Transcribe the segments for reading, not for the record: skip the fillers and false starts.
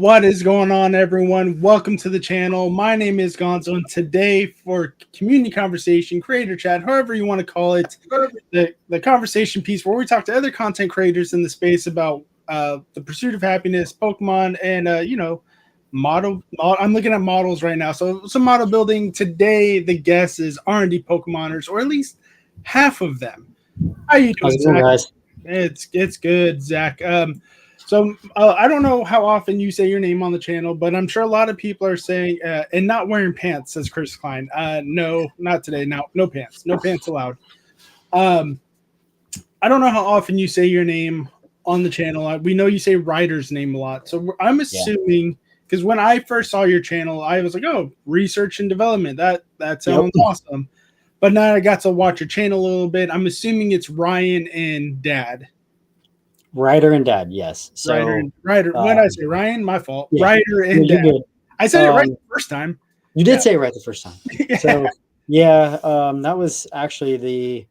What is going on, everyone? Welcome to the channel. My name is Gonzo, and today for community conversation, creator chat, however you want to call it, the conversation piece where we talk to other content creators in the space about the pursuit of happiness, Pokemon, and model. I'm looking at models right now, so some model building. Today, the guest is R&dpokemoners, or at least half of them. How you doing, Zach? Guys? It's good, Zach. So I don't know how often you say your name on the channel, but I'm sure a lot of people are saying and not wearing pants, says Chris Klein. No, not today. No pants. No pants allowed. I don't know how often you say your name on the channel. We know you say Ryder's name a lot, so I'm assuming because when I first saw your channel, I was like, oh, research and development. That sounds awesome. But now I got to watch your channel a little bit. I'm assuming it's Ryan and Dad. Ryder and Dad, yes. So Ryder. When I say Ryan, my fault. Yeah. Ryder and Dad. Good. I said it right the first time. You did say it right the first time. So that was actually the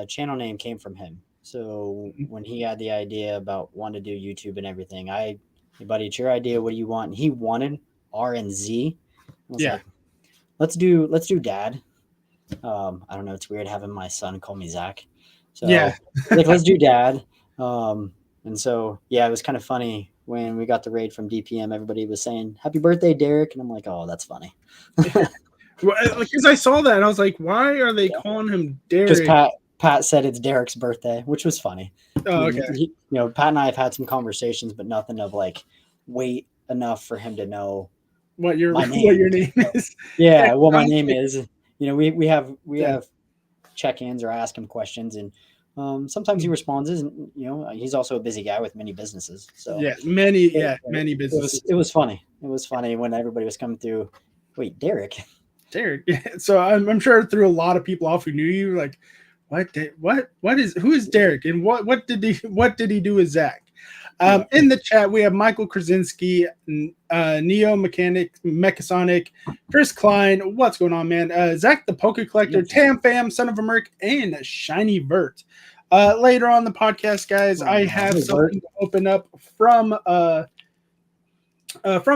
channel name came from him. So when he had the idea about wanting to do YouTube and everything, hey buddy, it's your idea. What do you want? And he wanted R and Z. I was like, let's do Dad. I don't know. It's weird having my son call me Zach. So like, let's do Dad. And so, it was kind of funny when we got the raid from DPM, everybody was saying, happy birthday, Derek. And I'm like, oh, that's funny. Because I saw that and I was like, why are they calling him Derek? Because Pat said it's Derek's birthday, which was funny. Oh, okay. Pat and I have had some conversations, but nothing of like weight enough for him to know what your name is. What my name is. We have check-ins or ask him questions, and sometimes he responds, and he's also a busy guy with many businesses. So many businesses. It was funny. It was funny when everybody was coming through. Wait, Derek. So I'm sure it threw a lot of people off who knew you. Like, who is Derek, and what did he do with Zach? In the chat, we have Michael Krasinski, Neo Mechasonic, Chris Klein. What's going on, man? Zach the Poke Collector, Tam Fam, Son of a Merc, and Shiny Vert. Later on the podcast, guys, I have something to open up from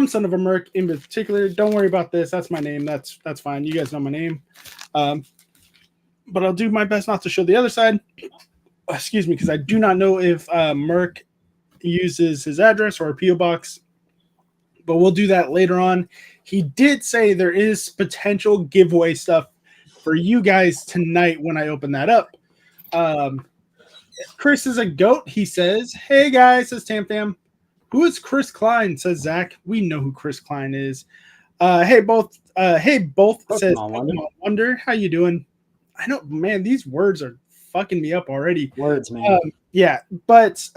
Son of a Merc in particular. Don't worry about this. That's my name. That's fine. You guys know my name. But I'll do my best not to show the other side. Excuse me, because I do not know if Merc uses his address or a PO box, but we'll do that later on. He did say there is potential giveaway stuff for you guys tonight when I open that up. Chris is a goat, he says. Hey guys, says Tam Fam. Who is Chris Klein, says Zach. We know who Chris Klein is. Hey both says Wonder. How you doing? I know, man, these words are fucking me up already. Words, man. But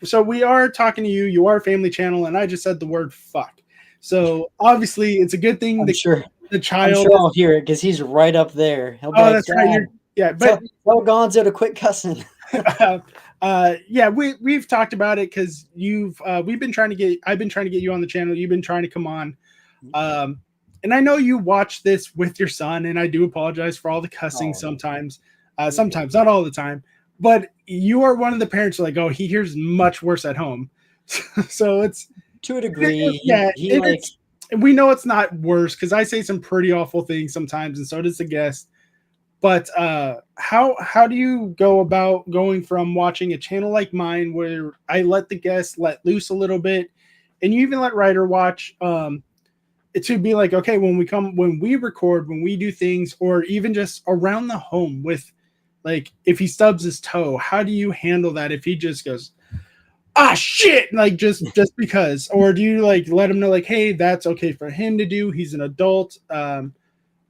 so we are talking to you. You are a family channel, and I just said the word fuck. So obviously, it's a good thing the child. I'm sure I'll hear it because he's right up there. That's right. But tell Gonzo to quit cussing. We've talked about it because I've been trying to get you on the channel. You've been trying to come on. And I know you watch this with your son, and I do apologize for all the cussing sometimes. Sometimes, not all the time. But you are one of the parents like, oh, he hears much worse at home. So it's to a degree. We know it's not worse because I say some pretty awful things sometimes, and so does the guest. But how do you go about going from watching a channel like mine where I let the guests let loose a little bit, and you even let Ryder watch, it should be like, okay, when we record, when we do things, or even just around the home with, like, if he stubs his toe, how do you handle that if he just goes, shit, like just because? Or do you like let him know like, hey, that's okay for him to do, he's an adult,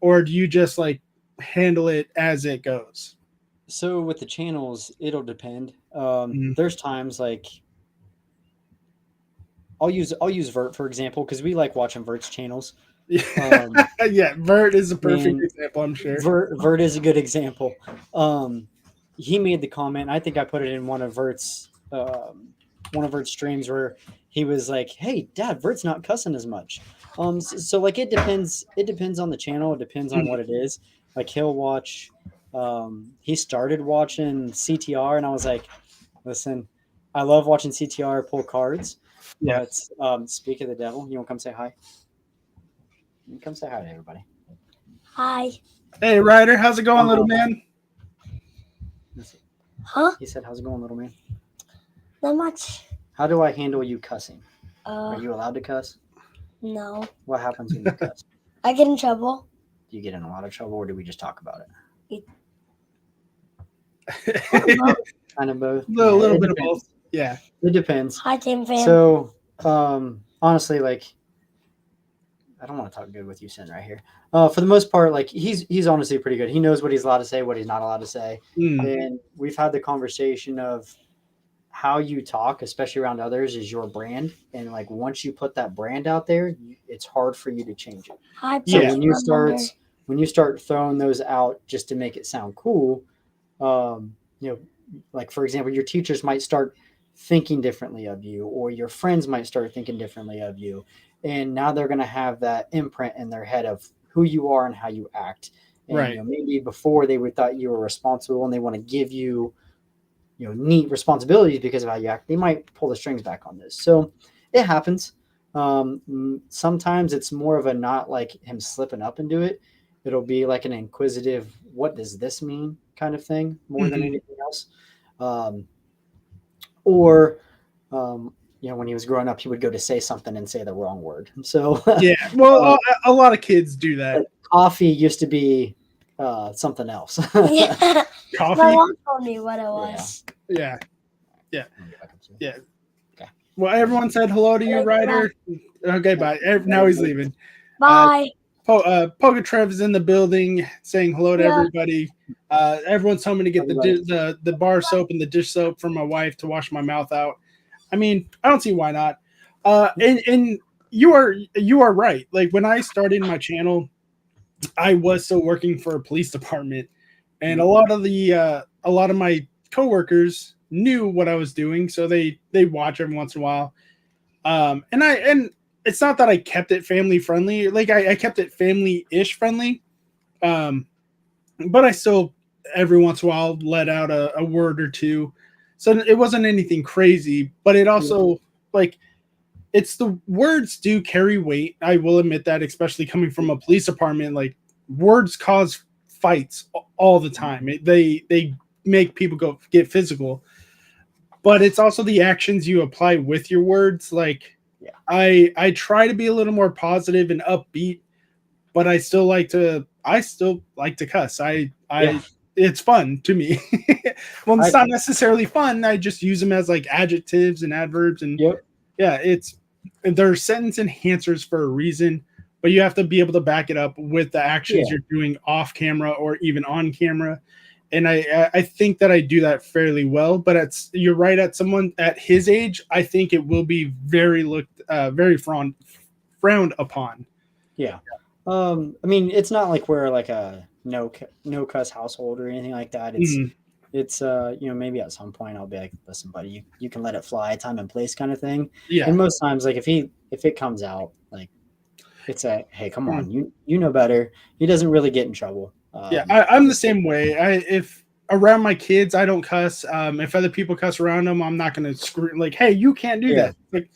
or do you just like handle it as it goes? So with the channels, it'll depend. There's times like I'll use Vert for example, because we like watching Vert's channels. Vert is a perfect example, I'm sure. Vert is a good example. He made the comment, I think I put it in one of Vert's streams where he was like, hey Dad, Vert's not cussing as much. So like it depends on the channel, it depends on what it is. Like he'll watch he started watching CTR, and I was like, listen, I love watching CTR pull cards, Yeah. But speak of the devil, you want to come say hi? You come say hi to everybody. Hi. Hey, Ryder, how's it going, little man? Huh? He said, "How's it going, little man?" Not much. How do I handle you cussing? Are Uh, you allowed to cuss? no. What happens when you cuss? I get in trouble. Do you get in a lot of trouble, or do we just talk about it? Kind of both. A little It bit of depends. both. Yeah. It depends. Hi, Tim fan. So, honestly, like, I don't want to talk good with you sitting right here. For the most part, like he's honestly pretty good. He knows what he's allowed to say, what he's not allowed to say, and we've had the conversation of how you talk, especially around others, is your brand. And like once you put that brand out there, it's hard for you to change it. Hi, So Yeah. when you start throwing those out just to make it sound cool, you know, like for example, your teachers might start thinking differently of you, or your friends might start thinking differently of you, and now they're going to have that imprint in their head of who you are and how you act. And Right. maybe before they would thought you were responsible, and they want to give you neat responsibilities because of how you act. They might pull the strings back on this, so it happens. Sometimes it's more of a not like him slipping up into it. It'll be like an inquisitive, what does this mean kind of thing more than anything else. Or when he was growing up, he would go to say something and say the wrong word. So Yeah. Well, a lot of kids do that. Coffee used to be something else. Yeah. My Coffee. mom told me what it was. Yeah. Yeah. Yeah. Okay. Well, everyone said hello to you, Ryder. Okay, bye. Now he's leaving. Bye. Pogatrev is in the building saying hello to Yeah. everybody. Everyone's telling me to get the bar soap and the dish soap for my wife to wash my mouth out. I mean, I don't see why not. And you are right. Like when I started my channel, I was still working for a police department, and a lot of my coworkers knew what I was doing, so they watch every once in a while. And it's not that I kept it family friendly. Like I kept it family-ish friendly. But I still every once in a while let out a word or two. So it wasn't anything crazy, but it also like it's the words do carry weight. I will admit that, especially coming from a police department, like words cause fights all the time. They make people get physical, but it's also the actions you apply with your words. Like I try to be a little more positive and upbeat, but I still like to cuss. It's fun to me. Well, it's not necessarily fun. I just use them as like adjectives and adverbs, and they're sentence enhancers for a reason, but you have to be able to back it up with the actions you're doing off camera or even on camera. And I think that I do that fairly well, but you're right, at someone at his age, I think it will be very frowned upon. Yeah. I mean, it's not like we're like a no cuss household or anything like that. It's maybe at some point I'll be like, listen, buddy, you can let it fly, time and place kind of thing. Yeah. And most times, like if it comes out, like it's a, hey, come on, you know better. He doesn't really get in trouble. I'm the same way. If around my kids, I don't cuss. If other people cuss around them, I'm not going to scream like, hey, you can't do that. Like,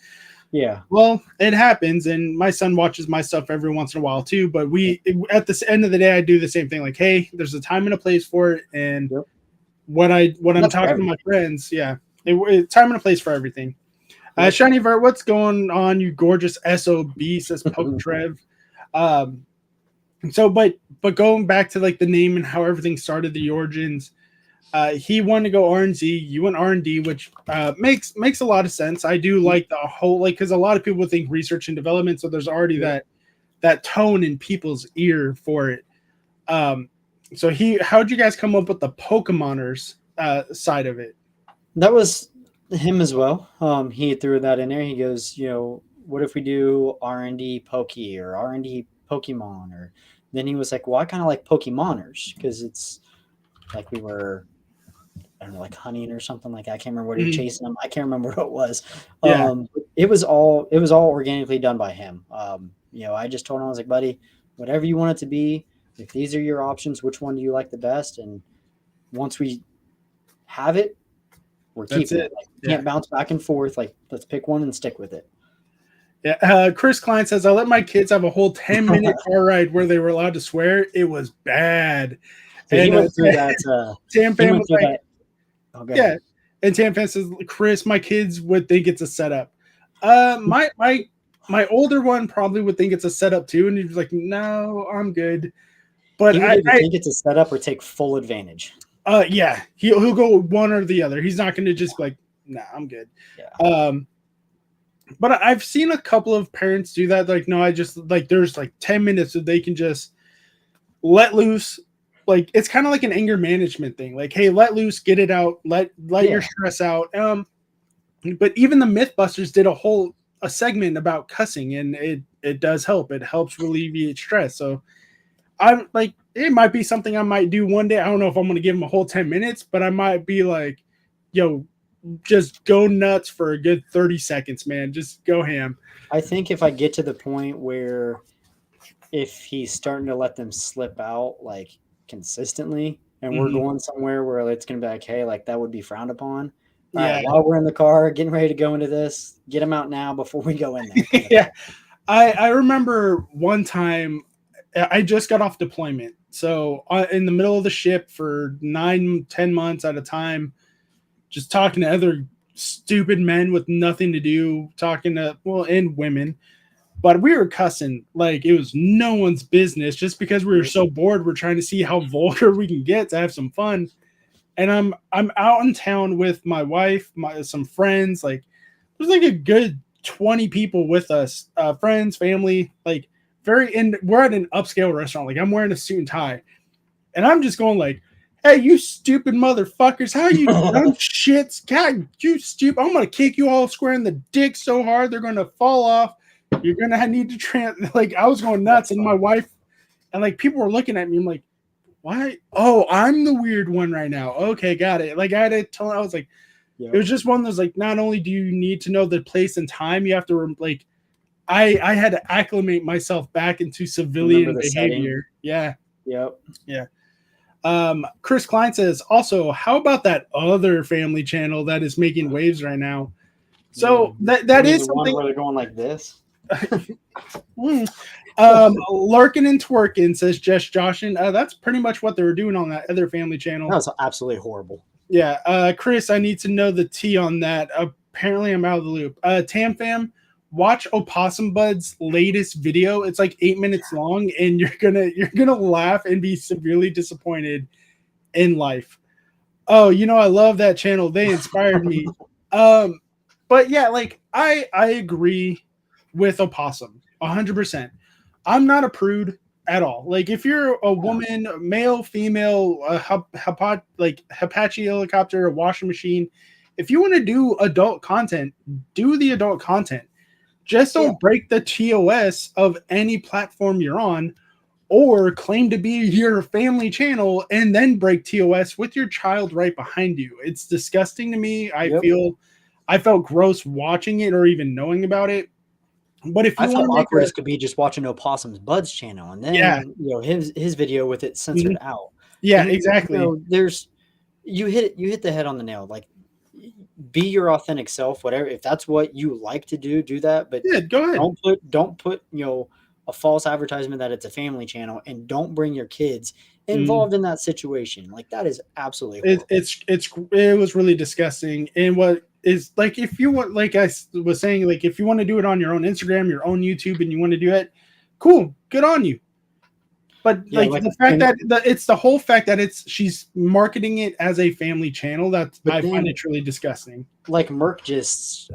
well, it happens, and my son watches my stuff every once in a while too. But at the end of the day, I do the same thing. Like, hey, there's a time and a place for it, and when I'm talking to my friends, it's time and a place for everything. Shiny Vert, what's going on? You gorgeous SOB, says Poke Trev. But going back to like the name and how everything started, the origins. He wanted to go R&Z, you went R&D, which makes a lot of sense. I do like the whole, like, because a lot of people think research and development, so there's already that tone in people's ear for it. So how'd you guys come up with the Pokemoners side of it? That was him as well. He threw that in there. He goes, what if we do R&D Poke or R&D Pokemon? Or then he was like, well, I kind of like Pokemoners because it's like we were, I don't know, like hunting or something like that. I can't remember what he was chasing them. I can't remember what it was. It was all organically done by him. I just told him, I was like, buddy, whatever you want it to be, if these are your options, which one do you like the best? And once we have it, we're That's keeping it. it. Like, we can't bounce back and forth. Like, let's pick one and stick with it. Yeah, Chris Klein says, I let my kids have a whole 10-minute car ride where they were allowed to swear. It was bad. So he And went through that. Tam Fan was like, Oh, go yeah. ahead. And Tam Fan says, Chris, my kids would think it's a setup. My older one probably would think it's a setup too. And he's like, no, I'm good. But He would either think it's a setup or take full advantage. Yeah, he'll go one or the other. He's not going to just be like, nah, I'm good. Yeah. But I've seen a couple of parents do that. Like, no, I just like there's like 10 minutes that they can just let loose. Like, it's kind of like an anger management thing. Like, hey, let loose, get it out, let your stress out. But even the Mythbusters did a segment about cussing, and it does help. It helps alleviate stress. So I'm like, it might be something I might do one day. I don't know if I'm going to give them a whole 10 minutes, but I might be like, yo, just go nuts for a good 30 seconds, man. Just go ham. I think if I get to the point where if he's starting to let them slip out like consistently and we're going somewhere where it's going to be like, hey, like that would be frowned upon. All right, while we're in the car, getting ready to go into this, get him out now before we go in there. Yeah. I remember one time I just got off deployment. So in the middle of the ship for 9-10 months at a time, just talking to other stupid men with nothing to do, and women. But we were cussing like it was no one's business just because we were so bored. We're trying to see how vulgar we can get to have some fun. And I'm out in town with my wife, some friends. Like, there's like a good 20 people with us, friends, family, like we're at an upscale restaurant. Like, I'm wearing a suit and tie. And I'm just going like, hey, you stupid motherfuckers. How you dumb shits? God, you stupid. I'm going to kick you all square in the dick so hard they're going to fall off. You're going to need to like, I was going nuts. And my wife, and like, people were looking at me. I'm like, why? Oh, I'm the weird one right now. Okay, got it. Like, I had to tell her, I was like, it was just one of those, like, not only do you need to know the place and time, you have to, like, I had to acclimate myself back into civilian behavior. Yeah. Yep. Yeah. Chris Klein says, also, how about that other family channel that is making waves right now? So that is something where they're going like this. Larkin and Twerkin says Jess Joshin. That's pretty much what they were doing on that other family channel. That was absolutely horrible. Yeah. Chris, I need to know the tea on that. Apparently I'm out of the loop. Tam Fam, watch Opossum Bud's latest video. It's like 8 minutes long, and you're gonna laugh and be severely disappointed in life. Oh, I love that channel. They inspired me. But yeah, like I agree with Opossum 100%. I'm not a prude at all. Like, if you're a woman, male, female, Apache helicopter, a washing machine, if you want to do adult content, do the adult content. Just don't break the TOS of any platform you're on, or claim to be your family channel and then break TOS with your child right behind you. It's disgusting to me. I felt gross watching it or even knowing about it. But if you want to make awkward, could be just watching Opossum's Bud's channel and then his video with it censored out. Yeah, and, exactly. You hit the head on the nail. Like, be your authentic self, whatever. If that's what you like to do, do that. But go ahead. Don't put a false advertisement that it's a family channel, and don't bring your kids involved in that situation. Like, that is absolutely horrible. It was really disgusting. And what is, like, if you want, like I was saying, like, if you want to do it on your own Instagram, your own YouTube, and you want to do it, cool, good on you. But the fact that it's the whole fact that she's marketing it as a family channel, I find it truly disgusting. Like Merc just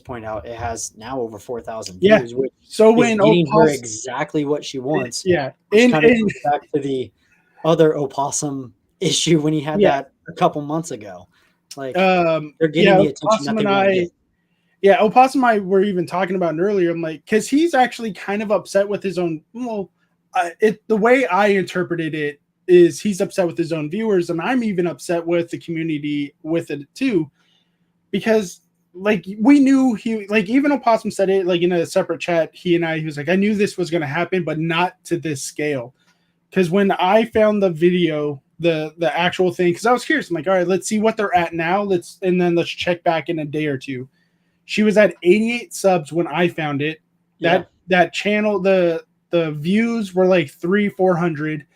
pointed out, it has now over 4,000 views. Which when getting her exactly what she wants. Yeah, and kind of goes back to the other Opossum issue when he had that a couple months ago. Like, they're getting the attention that they want to get. Yeah, Opossum and I were even talking about it earlier. I'm like, because he's actually kind of upset with his own. Well, the way I interpreted it is he's upset with his own viewers, and I'm even upset with the community with it too, because like we knew even Opossum said it like in a separate chat. He was like, I knew this was going to happen, but not to this scale. Because when I found the video the actual thing because I was curious. I'm like, all right, let's see what they're at now. Let's check back in a day or two. She was at 88 subs when I found it. That channel, the views were like 400.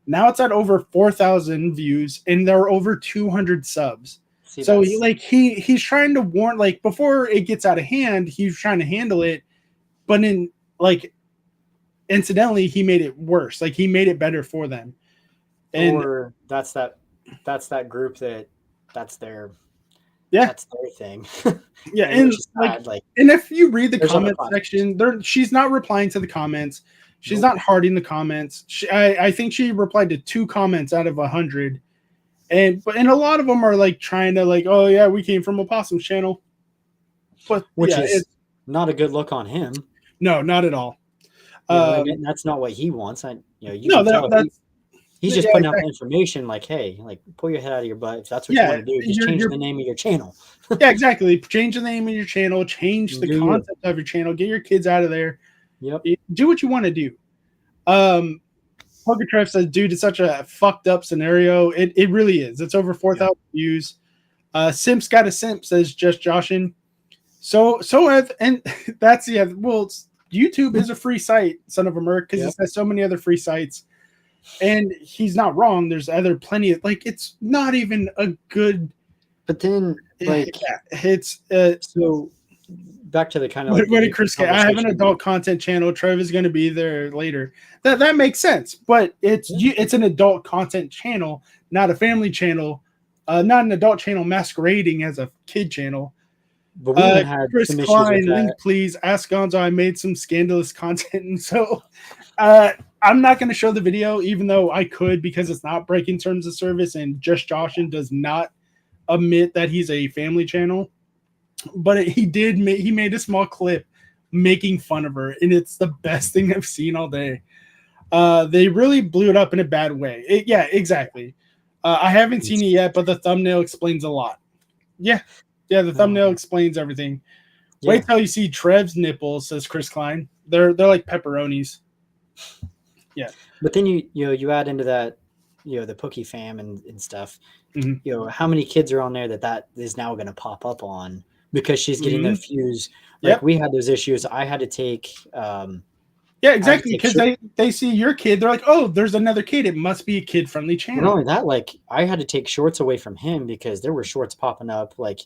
Now it's at over 4,000 views, and there are over 200 subs. See, so he's trying to warn, like, before it gets out of hand, he's trying to handle it, but in like incidentally, he made it worse. Like he made it better for them. And or that's that group that's their thing. Yeah, and and if you read the comment section, she's not replying to the comments. She's not hearting the comments. I think she replied to 2 comments out of 100, and a lot of them are like trying to like, oh yeah, we came from Opossum's channel, but which is not a good look on him. No, not at all. That's not what he wants. He's just putting out information like, hey, like pull your head out of your butt if that's what you want to do. Just change the name of your channel. Yeah, exactly. Change the name of your channel. Change the concept of your channel. Get your kids out of there. Yep. Do what you want to do. Pokertreff says, dude, it's such a fucked up scenario. It really is. It's over 4,000 views. Simps got a simp, says just Joshin. So and that's well, YouTube is a free site, son of a merc, because it has so many other free sites. And he's not wrong. There's plenty of it's not even a good. But then it's so back to the kind of what did Chris say? I have an adult content channel. Trev is going to be there later. That makes sense, but it's an adult content channel, not a family channel, not an adult channel masquerading as a kid channel. But we had Chris some Klein, link please. Ask Gonzo. I made some scandalous content, and so I'm not going to show the video, even though I could, because it's not breaking terms of service, and Just Joshin does not admit that he's a family channel. But he made a small clip making fun of her, and it's the best thing I've seen all day. They really blew it up in a bad way. Exactly. I haven't seen it yet, but the thumbnail explains a lot. Yeah, the thumbnail explains everything. Yeah. Wait till you see Trev's nipples, says Chris Klein. They're like pepperonis. Yeah. But then you add into that, the Pookie fam and stuff. Mm-hmm. How many kids are on there that is now going to pop up on because she's getting their views. Like we had those issues. I had to take yeah, exactly. Because they see your kid, they're like, oh, there's another kid. It must be a kid-friendly channel. Not only that, like I had to take shorts away from him because there were shorts popping up. Like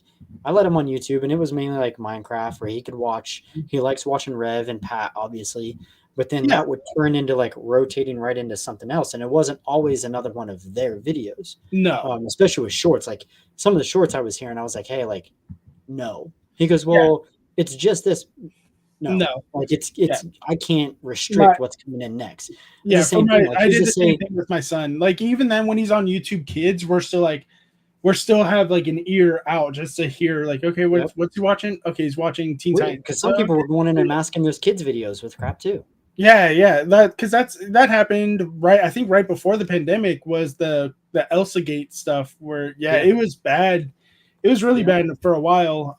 I let him on YouTube, and it was mainly like Minecraft, where he could watch. He likes watching Rev and Pat, obviously, but then that would turn into like rotating right into something else, and it wasn't always another one of their videos. No, especially with shorts. Like some of the shorts I was hearing, I was like, hey, like no. He goes, well, it's just this. No, like it's I can't restrict what's coming in next. Yeah, I did the same thing with my son. Like even then, when he's on YouTube Kids, we're still have like an ear out just to hear like, okay, what's he watching? Okay, he's watching Teen Titans. Because some people were going in and masking those kids videos with crap too. Yeah, that happened right. I think right before the pandemic was the Elsa Gate stuff where it was bad. It was really bad for a while.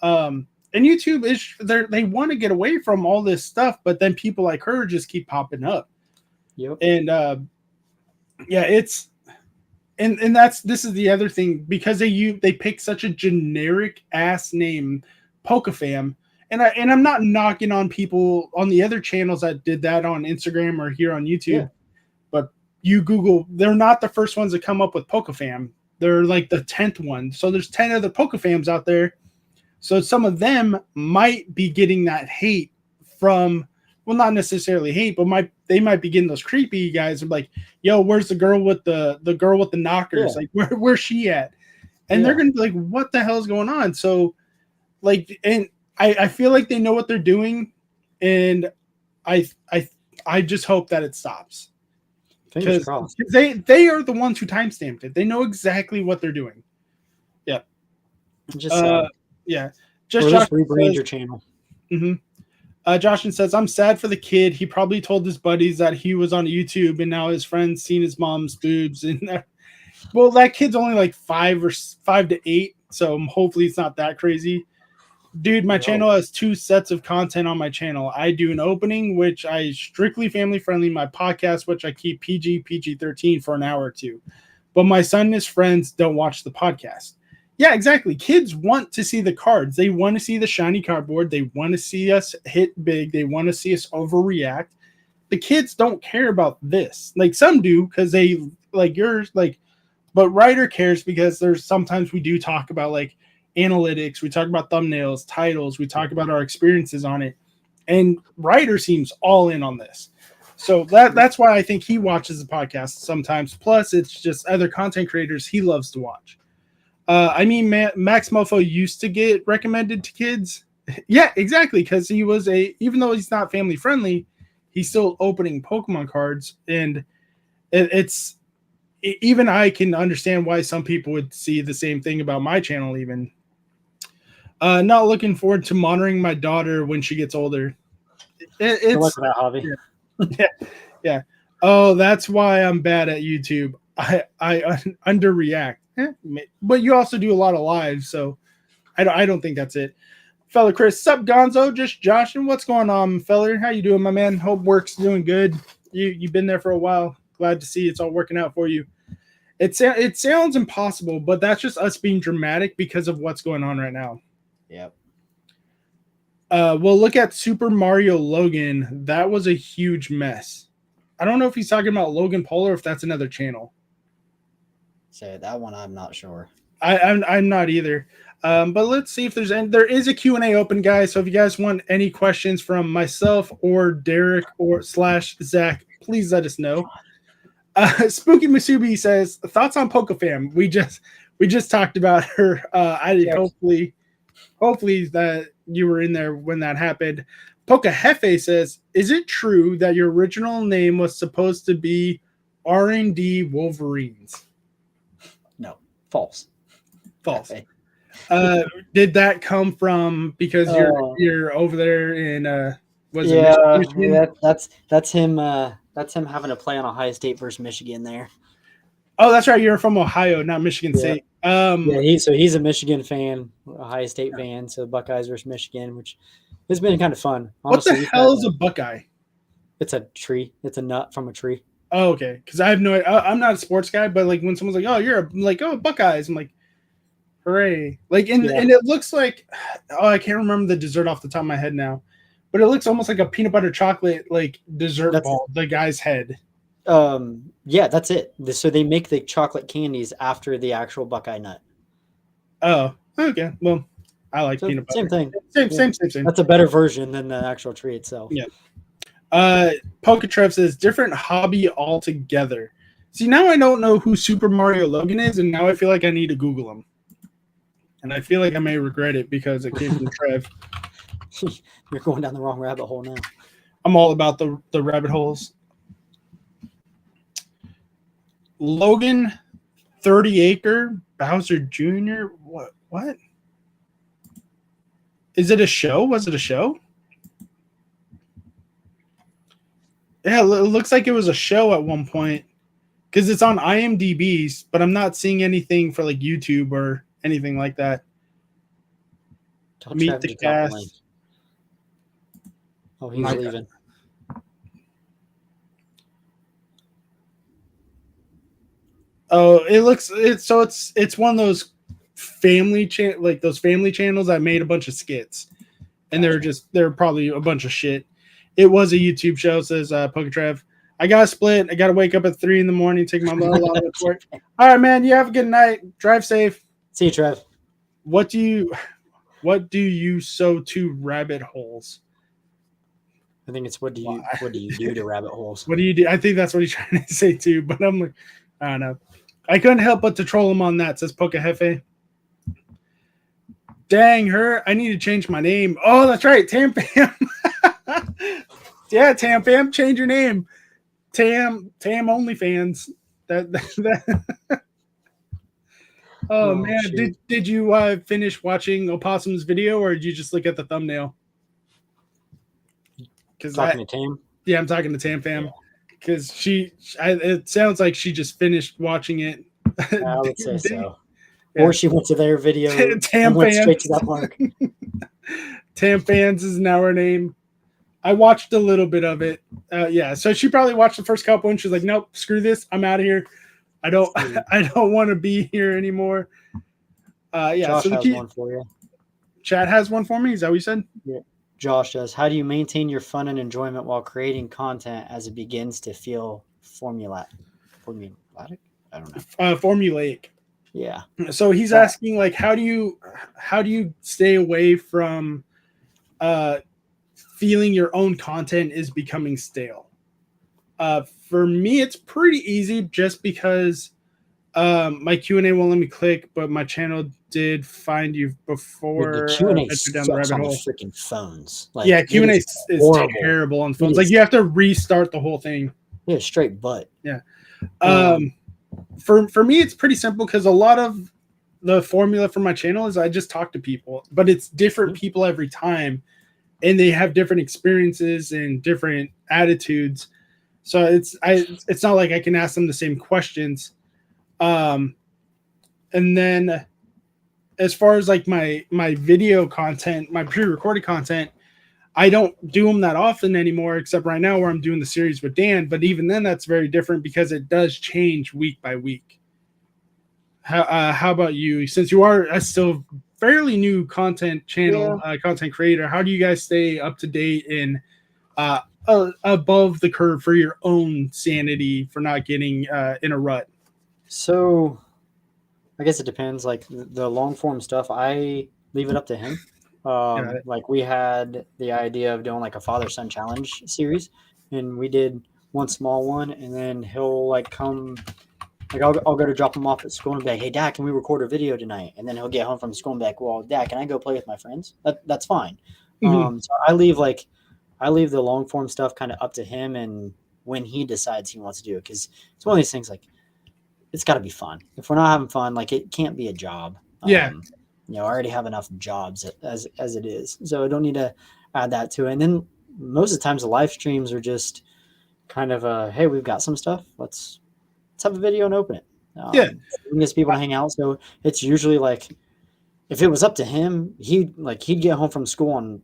And YouTube they want to get away from all this stuff, but then people like her just keep popping up. Yep. And it's and this is the other thing, because they pick such a generic ass name, Pokefam. And I'm not knocking on people on the other channels that did that on Instagram or here on YouTube. But you Google, they're not the first ones to come up with Pokefam. They're like the 10th one. So there's 10 other Pokefams out there. So some of them might be getting that hate from, well, not necessarily hate, but they might be getting those creepy guys are like, yo, where's the girl with the knockers? Like where's she at? And they're gonna be like, what the hell is going on? So like, and I feel like they know what they're doing, and I just hope that it stops. Because they are the ones who timestamped it. They know exactly what they're doing. Yeah. Just Josh rebrand your channel. Mm-hmm. Joshin says, I'm sad for the kid. He probably told his buddies that he was on YouTube, and now his friends seen his mom's boobs. And well, that kid's only like 5 to 8, so hopefully it's not that crazy. Dude, my channel has 2 sets of content on my channel. I do an opening, which I strictly family friendly, my podcast, which I keep PG-13 for an hour or two. but my son and his friends don't watch the podcast. Yeah, exactly. Kids want to see the cards. They want to see the shiny cardboard. They want to see us hit big. They want to see us overreact. The kids don't care about this. Like some do because they like yours, like, but Ryder cares because there's sometimes we do talk about like analytics. We talk about thumbnails, titles. We talk about our experiences on it. And Ryder seems all in on this. So that's why I think he watches the podcast sometimes. Plus, it's just other content creators he loves to watch. I mean, Max Mofo used to get recommended to kids. Yeah, exactly. Because he was even though he's not family friendly, he's still opening Pokemon cards. And even I can understand why some people would see the same thing about my channel, even. Not looking forward to monitoring my daughter when she gets older. It's that hobby. Yeah. Oh, that's why I'm bad at YouTube. I underreact. But you also do a lot of lives, so I don't think that's it. Fella Chris, sup Gonzo, just joshing. What's going on, fella? How you doing, my man? Hope work's doing good. You've been there for a while. Glad to see it's all working out for you. It sounds impossible, but that's just us being dramatic because of what's going on right now. Yep. Well, look at Super Mario Logan. That was a huge mess. I don't know if he's talking about Logan Paul or if that's another channel. So that one, I'm not sure. I'm not either. But let's see if there is a Q&A open, guys. So if you guys want any questions from myself or Derek or / Zach, please let us know. Spooky Masubi says, thoughts on PokeFam? We just talked about her. Hopefully that you were in there when that happened. Pokehefe says, is it true that your original name was supposed to be R&D Wolverines? No, false. False. Did that come from because you're over there in Michigan? That's him. That's him having to play on Ohio State versus Michigan there. Oh, that's right. You're from Ohio, not Michigan State. He's a Michigan fan, Ohio State fan. So Buckeyes versus Michigan, which has been kind of fun. Honestly, what the hell is a Buckeye? It's a tree. It's a nut from a tree. Oh, okay. Because I have no. I'm not a sports guy, but like when someone's like, "Oh, you're Buckeyes," I'm like, "Hooray!" Like, and it looks like, I can't remember the dessert off the top of my head now, but it looks almost like a peanut butter chocolate like dessert ball. The guy's head. Yeah, that's it. So they make the chocolate candies after the actual Buckeye nut. Oh, okay. Well, I like peanut butter. Same thing. Same. That's a better version than the actual tree itself. Yeah. Poketrev says different hobby altogether. See, now I don't know who Super Mario Logan is, and now I feel like I need to Google him. And I feel like I may regret it because it came from Trev. You're going down the wrong rabbit hole now. I'm all about the rabbit holes. Logan 30 Acre Bowser Jr. What? Is it a show? Was it a show? Yeah, it looks like it was a show at one point because it's on IMDb, but I'm not seeing anything for like YouTube or anything like that. Meet the cast. Oh, he's leaving. Oh, it's one of those family channels that made a bunch of skits, and they're probably a bunch of shit. It was a YouTube show, says Poketrev. I got to split. I got to wake up at 3 a.m, take my mother along to work. All right, man. You have a good night. Drive safe. See you, Trev. What do you sow to rabbit holes? I think it's what do you do to rabbit holes? What do you do? I think that's what he's trying to say too, but I'm like, I don't know. I couldn't help but to troll him on that, says Pokehefe. Dang her. I need to change my name. Oh, that's right. Tam Fam. Yeah, Tam Fam, change your name. Tam OnlyFans. That Oh man, shoot. Did you finish watching Opossum's video, or did you just look at the thumbnail? Talking to Tam? Yeah, I'm talking to Tam Fam because it sounds like she just finished watching it. I would say so. Yeah. Or she went to their video and went straight to that mark. Tam Fans is now her name. I watched a little bit of it. So she probably watched the first couple and she's like, nope, screw this. I'm out of here. I don't I don't want to be here anymore. Yeah, Josh so the has one for you. Chat has one for me. Is that what you said? Yeah. Josh does. How do you maintain your fun and enjoyment while creating content as it begins to feel formulatic? I don't know. Formulaic. Yeah. So he's asking like, how do you stay away from feeling your own content is becoming stale? For me, it's pretty easy just because my Q&A won't let me click, but my channel did find you before. The Q&A venture down the sucks rabbit on the hole. freaking phones. Like, Yeah, Q&A is horrible. terrible on phones. It Like is. you have to restart the whole thing. Yeah, straight butt. Yeah. For me, it's pretty simple because a lot of the formula for my channel is I just talk to people, but it's different people every time, and they have different experiences and different attitudes. So it's not like I can ask them the same questions. And then as far as like my video content, my pre-recorded content, I don't do them that often anymore, except right now where I'm doing the series with Dan. But even then, that's very different because it does change week by week. How about you? Since you are a still fairly new content channel, content creator, how do you guys stay up to date and above the curve for your own sanity for not getting in a rut? So I guess it depends. Like the long form stuff, I leave it up to him. Like we had the idea of doing like a father-son challenge series, and we did one small one, and then he'll like come, like I'll go to drop him off at school and be like, "Hey, Dad, can we record a video tonight?" And then he'll get home from school and be like, "Well, Dad, can I go play with my friends?" That's fine. So I leave the long form stuff kind of up to him, and when he decides he wants to do it, because it's one of these things like it's got to be fun. If we're not having fun, like it can't be a job. Yeah. I already have enough jobs as it is, so I don't need to add that to it. And then most of the times the live streams are just kind of hey, we've got some stuff. Let's have a video and open it. It gets people to hang out. So it's usually like if it was up to him, he'd get home from school on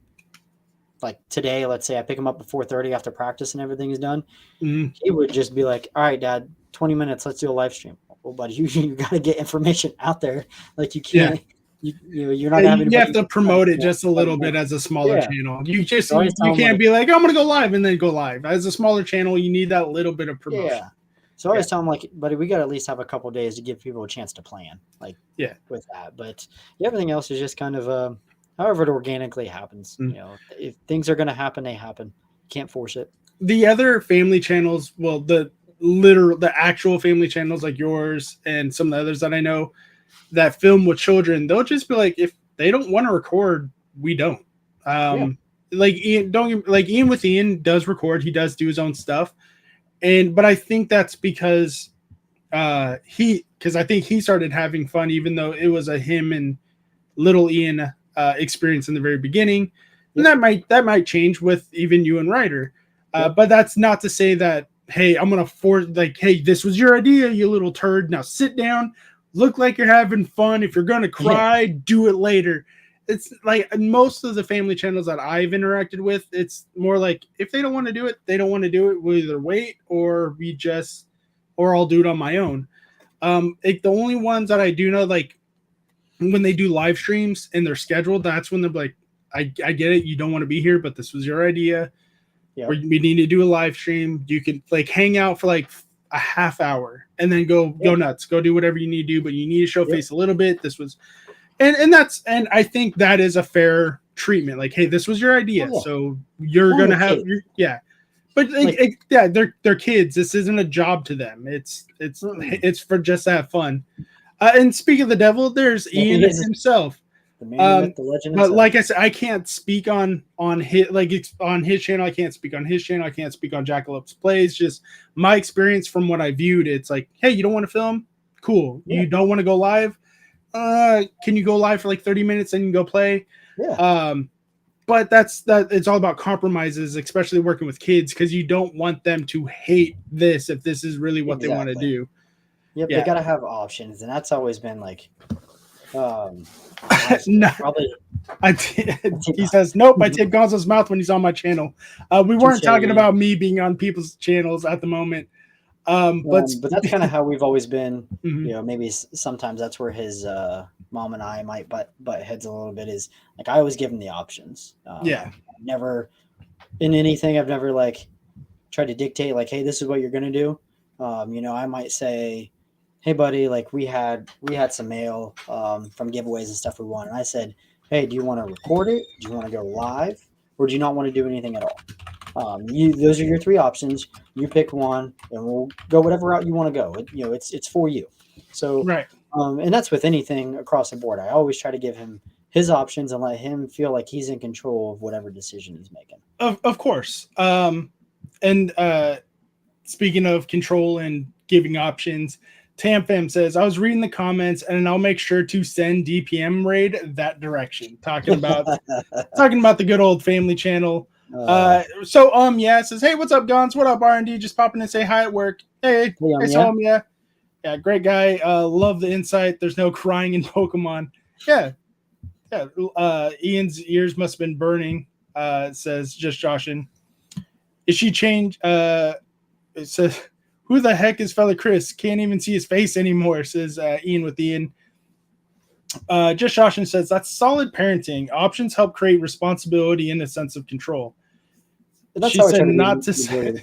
like today. Let's say I pick him up at 4:30 after practice and everything is done. He would just be like, "All right, Dad, 20 minutes. Let's do a live stream." Well, buddy, you got to get information out there. Like you can't. Yeah. You're not you have to promote it just a little bit as a smaller channel. You can't be like, I'm gonna go live and then go live. As a smaller channel, you need that little bit of promotion. Yeah. So I always tell them like, buddy, we got to at least have a couple days to give people a chance to plan. Like with that. But everything else is just kind of however it organically happens. If things are gonna happen, they happen. Can't force it. The other family channels, well, the actual family channels like yours and some of the others that I know that film with children, they'll just be like, if they don't want to record, we don't. Like Ian with Ian does record, he does do his own stuff, but I think that's because I think he started having fun, even though it was a him and little Ian experience in the very beginning, and that might change with even you and Ryder, but that's not to say that, hey, I'm gonna force, like, hey, this was your idea, you little turd, now sit down, look like you're having fun. If you're gonna cry, do it later. It's like most of the family channels that I've interacted with, it's more like if they don't want to do it, they don't want to do it. We'll either wait or I'll do it on my own. The only ones that I do know, like when they do live streams and they're scheduled, that's when they're like, I get it, you don't want to be here, but this was your idea. We need to do a live stream. You can like hang out for like a half hour and then go nuts, go do whatever you need to do, but you need to show face a little bit. This was, and I think that is a fair treatment. Like, hey, this was your idea, so you're gonna have but they're kids. This isn't a job to them. It's for just to have fun. And speaking of the devil, there's Ian himself. The man, myth, the legend. But like I said, I can't speak on his, like it's on his channel. I can't speak on his channel. I can't speak on Jackalopes Plays. Just my experience from what I viewed. It's like, hey, you don't want to film? Cool. You don't want to go live? Can you go live for like 30 minutes and you go play? But it's all about compromises, especially working with kids, because you don't want them to hate this if this is really what they want to do. They got to have options, and that's always been like probably he says nope, I take Gonzo's mouth when he's on my channel. We weren't talking about me being on people's channels at the moment. But But that's kind of how we've always been. Mhm. You know, maybe sometimes that's where his mom and I might butt heads a little bit. Is like I always give him the options. Yeah. Never in anything. I've never like tried to dictate like, hey, this is what you're gonna do. You know, I might say, hey, buddy, like we had some mail from giveaways and stuff we won, and I said, hey, do you want to record it? Do you want to go live, or do you not want to do anything at all? Those are your three options. You pick one, and we'll go whatever route you want to go. You know, it's for you. So, Right. and that's with anything across the board. I always try to give him his options and let him feel like he's in control of whatever decision he's making. Of course. And speaking of control and giving options, TamFam says, I was reading the comments and I'll make sure to send DPM raid that direction. Talking about the good old family channel. It says, hey, what's up, Gons? What up, R&D? Just popping in to say hi at work. Hey, I saw him, yeah. Yeah, great guy. Love the insight. There's no crying in Pokemon. Yeah. Ian's ears must have been burning, says just Joshin. Is she changed? It says, who the heck is fella Chris? Can't even see his face anymore, says Ian with Ian. Just Joshin says, that's solid parenting. Options help create responsibility and a sense of control. That's she said not to send.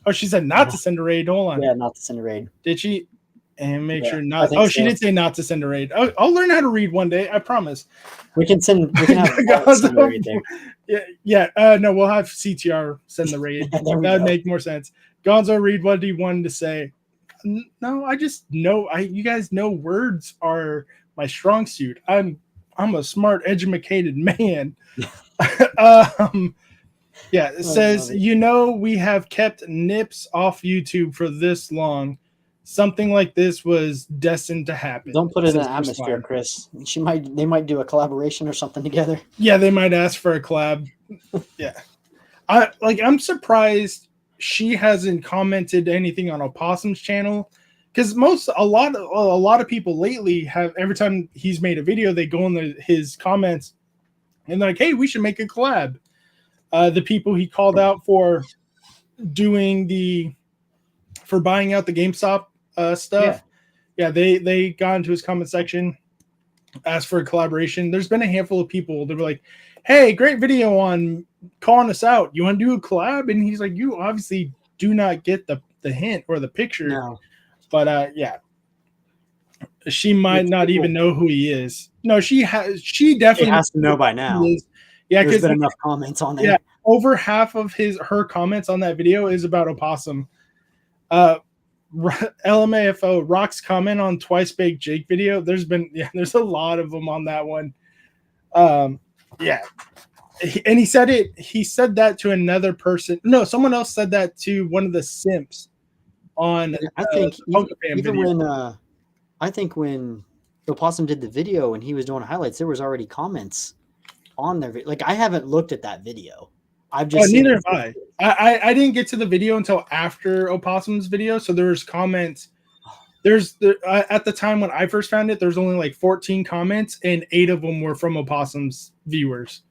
Oh, she said not to send a raid. Hold on. Yeah, not to send a raid. Did she? And make sure not. Oh, she did say not to send a raid. I'll learn how to read one day. I promise. We can send. We can have send a raid there. Yeah. No, we'll have CTR send the raid. That'd make more sense. Gonzo, read what he wanted to say. No, I just know. You guys know words are my strong suit. I'm a smart, educated man. Yeah, it says, we have kept Nips off YouTube for this long. Something like this was destined to happen. Don't put it in the atmosphere, Chris. They might do a collaboration or something together. Yeah, they might ask for a collab. Yeah. I'm surprised she hasn't commented anything on Opossum's channel. Because a lot of people lately have, every time he's made a video, they go in his comments and they're like, hey, we should make a collab. The people he called out for buying out the GameStop stuff. Yeah, they got into his comment section, asked for a collaboration. There's been a handful of people that were like, hey, great video on calling us out. You want to do a collab? And he's like, you obviously do not get the hint or the picture. No. But yeah. She might not even know who he is. No, she definitely has to know by now. Yeah, there's been enough comments on there. Yeah, over half of her comments on that video is about Opossum. LMAFO Rock's comment on Twice Baked Jake video. There's a lot of them on that one. Yeah, and he said that to another person. No, someone else said that to one of the simps on. I think when Opossum did the video and he was doing highlights, there was already comments on there. Like I haven't looked at that video. I've just neither have I. I didn't get to the video until after Opossum's video, so there was comments. At the time when I first found it, there's only like 14 comments, and 8 of them were from Opossum's viewers.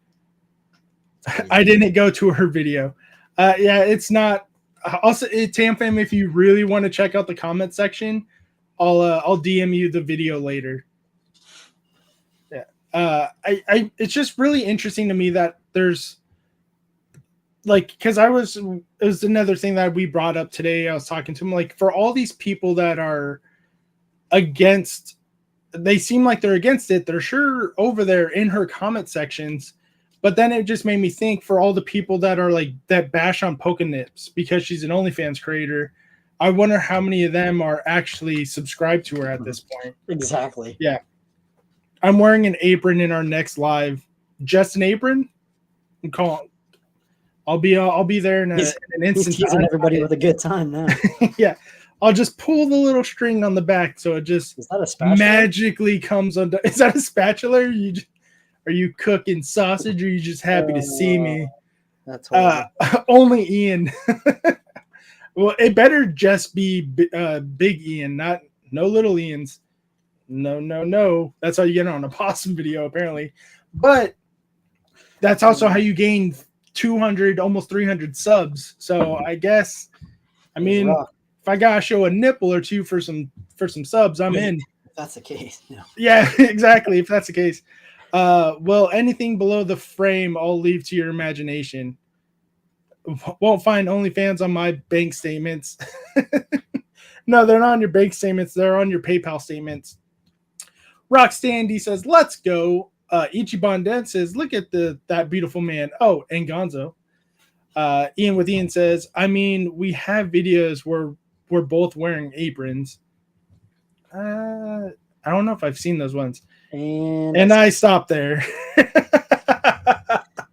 I didn't go to her video. Yeah, it's not. Also, TamFam, if you really want to check out the comment section, I'll DM you the video later. Yeah. It's just really interesting to me that there's because it was another thing that we brought up today. I was talking to him, like, for all these people that are against, they seem like they're against it. They're sure over there in her comment sections, but then it just made me think, for all the people that are like that bash on Pokenips because she's an OnlyFans creator, I wonder how many of them are actually subscribed to her at this point. Exactly. Yeah. I'm wearing an apron in our next live. Just an apron? I'll be there in an instant. He's teasing everybody with a good time now. Yeah. I'll just pull the little string on the back so it just magically comes undone. Is that a spatula? Are you cooking sausage, or are you just happy to see me? That's only Ian. Well, it better just be big Ian, no little Ians. No. That's how you get on a Opossum video, apparently. But that's also how you gain 200, almost 300 subs. So I guess, if I gotta show a nipple or two for some subs, I'm in. If that's the case, no. Yeah, exactly. If that's the case, well, anything below the frame, I'll leave to your imagination. Won't find OnlyFans on my bank statements. No, they're not on your bank statements. They're on your PayPal statements. Rockstandy says, "Let's go." Ichiban Den says, "Look at that beautiful man." Oh, and Gonzo. Ian with Ian says, "I mean, we have videos where we're both wearing aprons." I don't know if I've seen those ones. And I stopped there.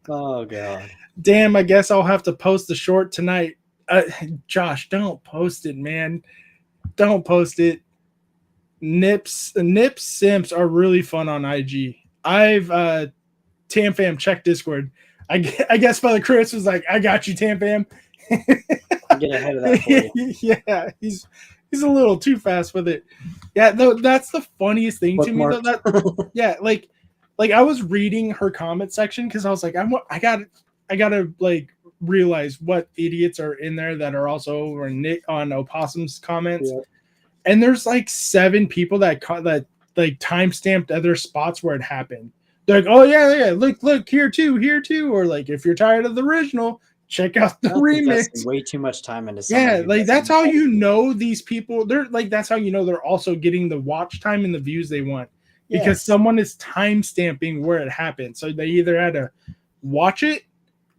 Oh God. Damn, I guess I'll have to post the short tonight. Josh, don't post it, man. Don't post it. Nips simps are really fun on IG. I've Tamfam check Discord. I guess Father Chris was like, "I got you, Tamfam." Get ahead of that for you. Yeah, he's a little too fast with it. Yeah, though that's the funniest thing to me. Though, yeah, like I was reading her comment section because I was like, I gotta like realize what idiots are in there that are also over on Opossum's comments. Yeah. And there's like 7 people that like timestamped other spots where it happened. They're like, "Oh yeah, look here too," or like, "If you're tired of the original, check out the remix." Way too much time into yeah, like that's how you know these people. They're like, that's how you know they're also getting the watch time and the views they want because someone is timestamping where it happened. So they either had to watch it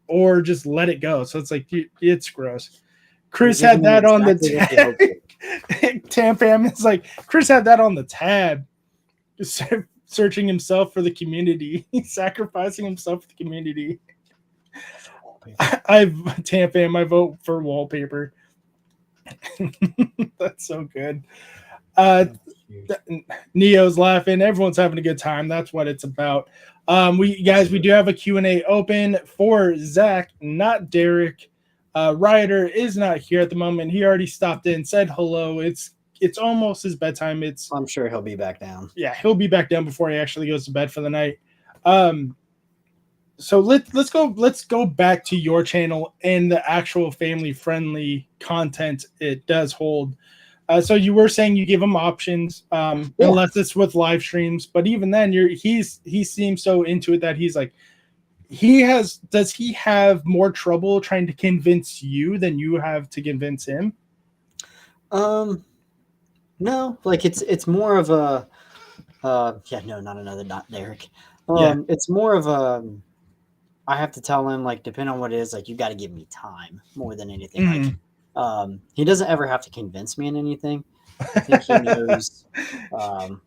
or just let it go. So it's like it's gross. Chris had that on the tab. Tamfam is like, Chris had that on the tab. Just searching himself for the community. He's sacrificing himself for the community. Tamfam, I vote for wallpaper. That's so good. Neo's laughing. Everyone's having a good time. That's what it's about. We do have a Q&A open for Zach, not Derek. Ryder is not here at the moment. He already stopped in, said hello. It's almost his bedtime. I'm sure he'll be back down. Yeah, he'll be back down before he actually goes to bed for the night. So let's go back to your channel and the actual family friendly content it does hold. So you were saying you give him options, unless it's with live streams, but even then he seems so into it that he's like, does he have more trouble trying to convince you than you have to convince him? No, like it's more of a not Derek. It's more of a, I have to tell him, like, depending on what it is, like, you got to give me time more than anything. Mm-hmm. Like, he doesn't ever have to convince me in anything. I think he knows, I'm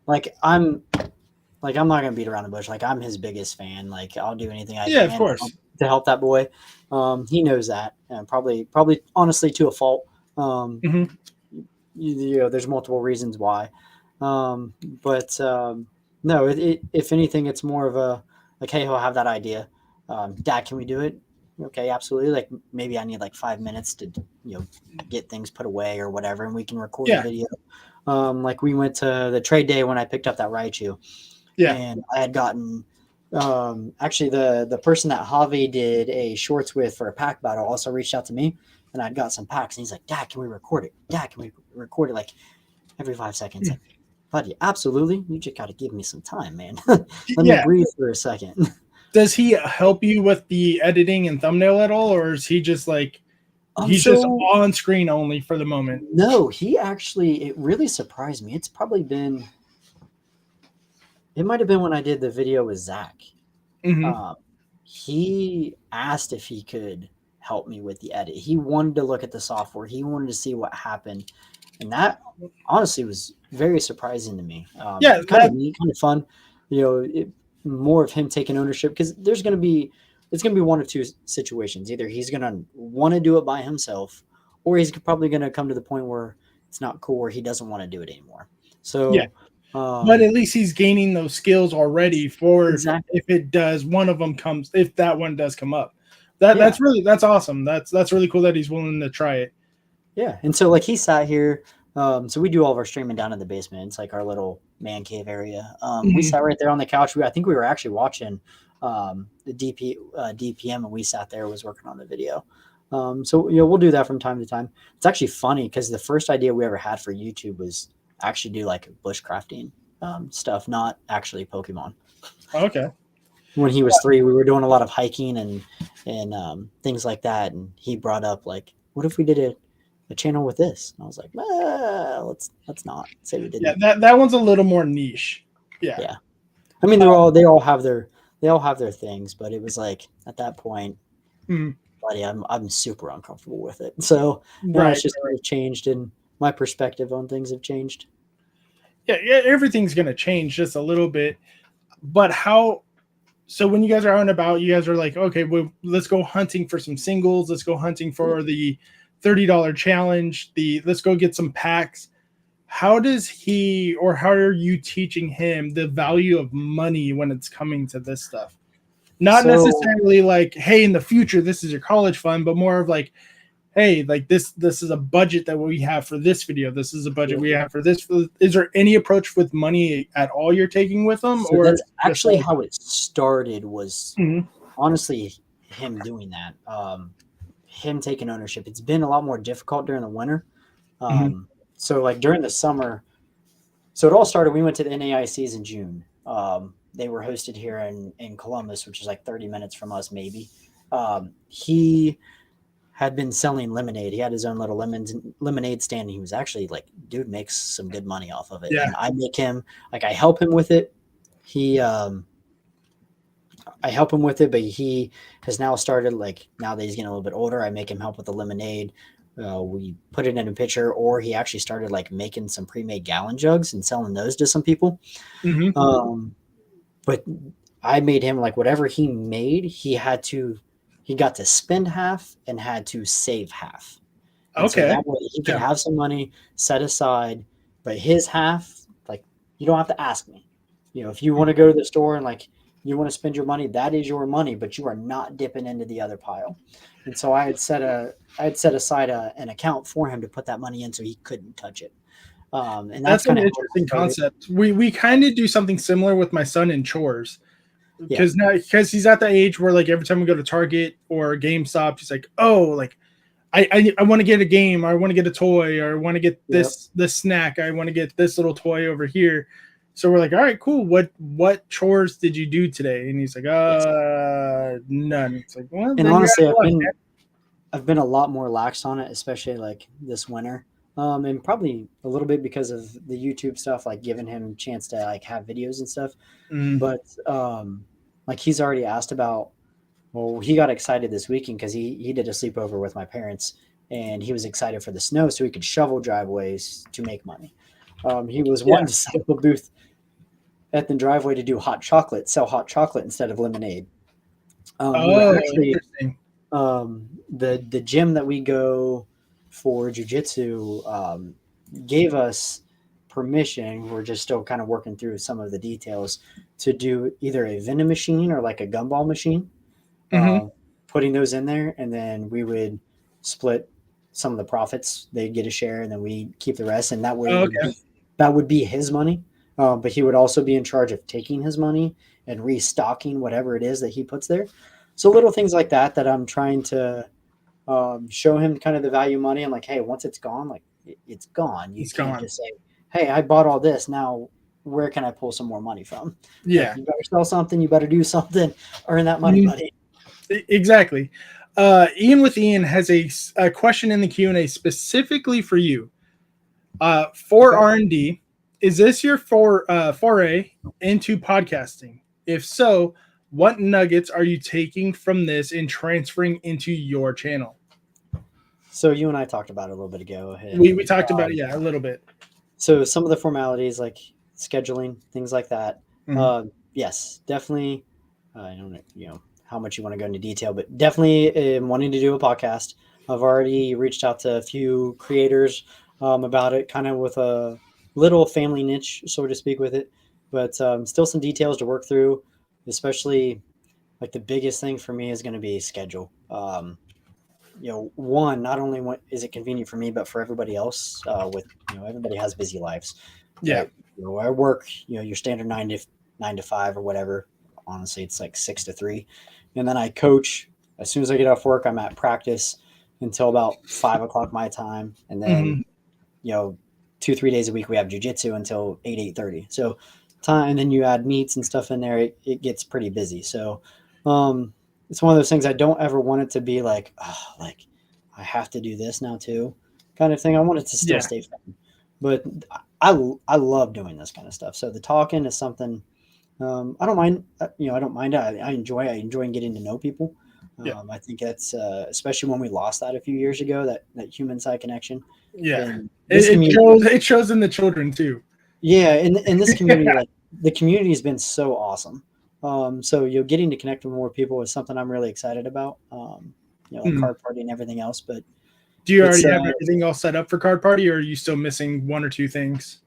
not gonna beat around the bush. Like, I'm his biggest fan. Like, I'll do anything I can, of course, to help that boy. He knows that, and probably honestly to a fault. Mm-hmm. You know, there's multiple reasons why, no. If anything, it's more of a like, hey, he'll have that idea. Dad, can we do it? Okay, absolutely. Like, maybe I need like 5 minutes to get things put away or whatever, and we can record a video. Like, we went to the trade day when I picked up that Raichu. Yeah, and I had gotten actually the person that Javi did a shorts with for a pack battle also reached out to me, and I'd got some packs, and he's like, "Dad, can we record it? Dad, can we record it like every 5 seconds?" Like, buddy, absolutely. You just got to give me some time, man. Let me breathe for a second. Does he help you with the editing and thumbnail at all, or is he just like he's just on screen only for the moment? No, he actually, it really surprised me. It's probably been. It might have been when I did the video with Zach. Mm-hmm. He asked if he could help me with the edit. He wanted to look at the software. He wanted to see what happened. And that honestly was very surprising to me. Kind of neat, kind of fun. More of him taking ownership, because it's going to be one of two situations. Either he's going to want to do it by himself, or he's probably going to come to the point where it's not cool, or he doesn't want to do it anymore. So, but at least he's gaining those skills already for if that one does come up. That's awesome. That's really cool that he's willing to try it. Yeah. And so, like, he sat here. So we do all of our streaming down in the basement. It's like our little man cave area. We sat right there on the couch. I think we were actually watching the DPM, and we sat there, was working on the video. So we'll do that from time to time. It's actually funny because the first idea we ever had for YouTube was actually do like bushcrafting stuff, not actually Pokemon. Okay. When he was 3, we were doing a lot of hiking and things like that, and he brought up like, what if we did a channel with this? And I was like, let's not say we didn't. Yeah, that one's a little more niche. Yeah. I mean, they all have their things, but it was like at that point, buddy, I'm super uncomfortable with it. So it's just changed, and my perspective on things have changed. Yeah, everything's gonna change just a little bit. But how? So when you guys are out and about, you guys are like, okay, well, let's go hunting for some singles. Let's go hunting for the $30 challenge. Let's go get some packs. How does he, or how are you teaching him the value of money when it's coming to this stuff? Not necessarily like, hey, in the future, this is your college fund, but more of like, hey, like this is a budget that we have for this video. This is a budget we have for this. Is there any approach with money at all you're taking with them? So or that's actually how it started, was honestly him doing that. Him taking ownership. It's been a lot more difficult during the winter. So like during the summer, so it all started, we went to the NAICs in June. They were hosted here in Columbus, which is like 30 minutes from us, maybe. He had been selling lemonade. He had his own little lemonade stand. And he was actually like, dude makes some good money off of it. Yeah. And I make him, like, I help him with it. I help him with it, but he has now started, like, now that he's getting a little bit older, I make him help with the lemonade. We put it in a pitcher, or he actually started like making some pre-made gallon jugs and selling those to some people. But I made him, like, whatever he made, he got to spend half and had to save half. And so that way he could have some money set aside, but his half, like, you don't have to ask me. If you want to go to the store and like you want to spend your money, that is your money, but you are not dipping into the other pile. And so I had set aside an account for him to put that money in so he couldn't touch it. And that's an interesting concept. We kind of do something similar with my son in chores. Because he's at the age where, like, every time we go to Target or GameStop, he's like, oh, like, I want to get a game, or I want to get a toy, or I want to get this snack, I want to get this little toy over here. So we're like, all right, cool. What chores did you do today? And he's like, none. It's like, well, and honestly, I've been a lot more lax on it, especially like this winter. And probably a little bit because of the YouTube stuff, like giving him a chance to like have videos and stuff. But like, he's already asked about, well, he got excited this weekend because he did a sleepover with my parents, and he was excited for the snow so he could shovel driveways to make money. He was wanting to set up a booth at the driveway to do sell hot chocolate instead of lemonade. Interesting. The gym that we go for jiu-jitsu gave us permission. We're just still kind of working through some of the details to do either a vending machine or like a gumball machine, putting those in there, and then we would split some of the profits. They'd get a share, and then we keep the rest, and that way that would be his money. But he would also be in charge of taking his money and restocking whatever it is that he puts there. So little things like that I'm trying to show him kind of the value of money. I'm like, hey, once it's gone, like, it's gone. You can't just say, hey, I bought all this. Now where can I pull some more money from? Yeah. Like, you better sell something. You better do something. Earn that money, buddy. Exactly. Ian has a question in the Q&A specifically for you. For R&D, is this your foray into podcasting? If so, what nuggets are you taking from this and transferring into your channel? So you and I talked about it a little bit ago. We talked about it, a little bit. So some of the formalities, like scheduling, things like that. Yes, definitely. I don't know, how much you want to go into detail, but definitely wanting to do a podcast. I've already reached out to a few creators about it, kind of with a little family niche, so to speak, with it. But still some details to work through, especially like the biggest thing for me is going to be schedule. One, not only is it convenient for me, but for everybody else. With everybody has busy lives. Yeah. I work, your standard 9 to 5 or whatever. Honestly, it's like 6 to 3, and then I coach. As soon as I get off work, I'm at practice. until about 5 o'clock my time, and then 2-3 days a week we have jujitsu until 8:30. So time, and then you add meats and stuff in there, it gets pretty busy. So it's one of those things I don't ever want it to be like, oh, like I have to do this now too, kind of thing. I want it to still stay fun, but I love doing this kind of stuff. So the talking is something I don't mind. I don't mind it. I enjoy getting to know people. I think that's especially when we lost that a few years ago, that human side connection. Yeah, it shows in the children too. Yeah, in this community, like the community has been so awesome. So getting to connect with more people is something I'm really excited about. Like card party and everything else. But do you already have everything all set up for card party, or are you still missing one or two things?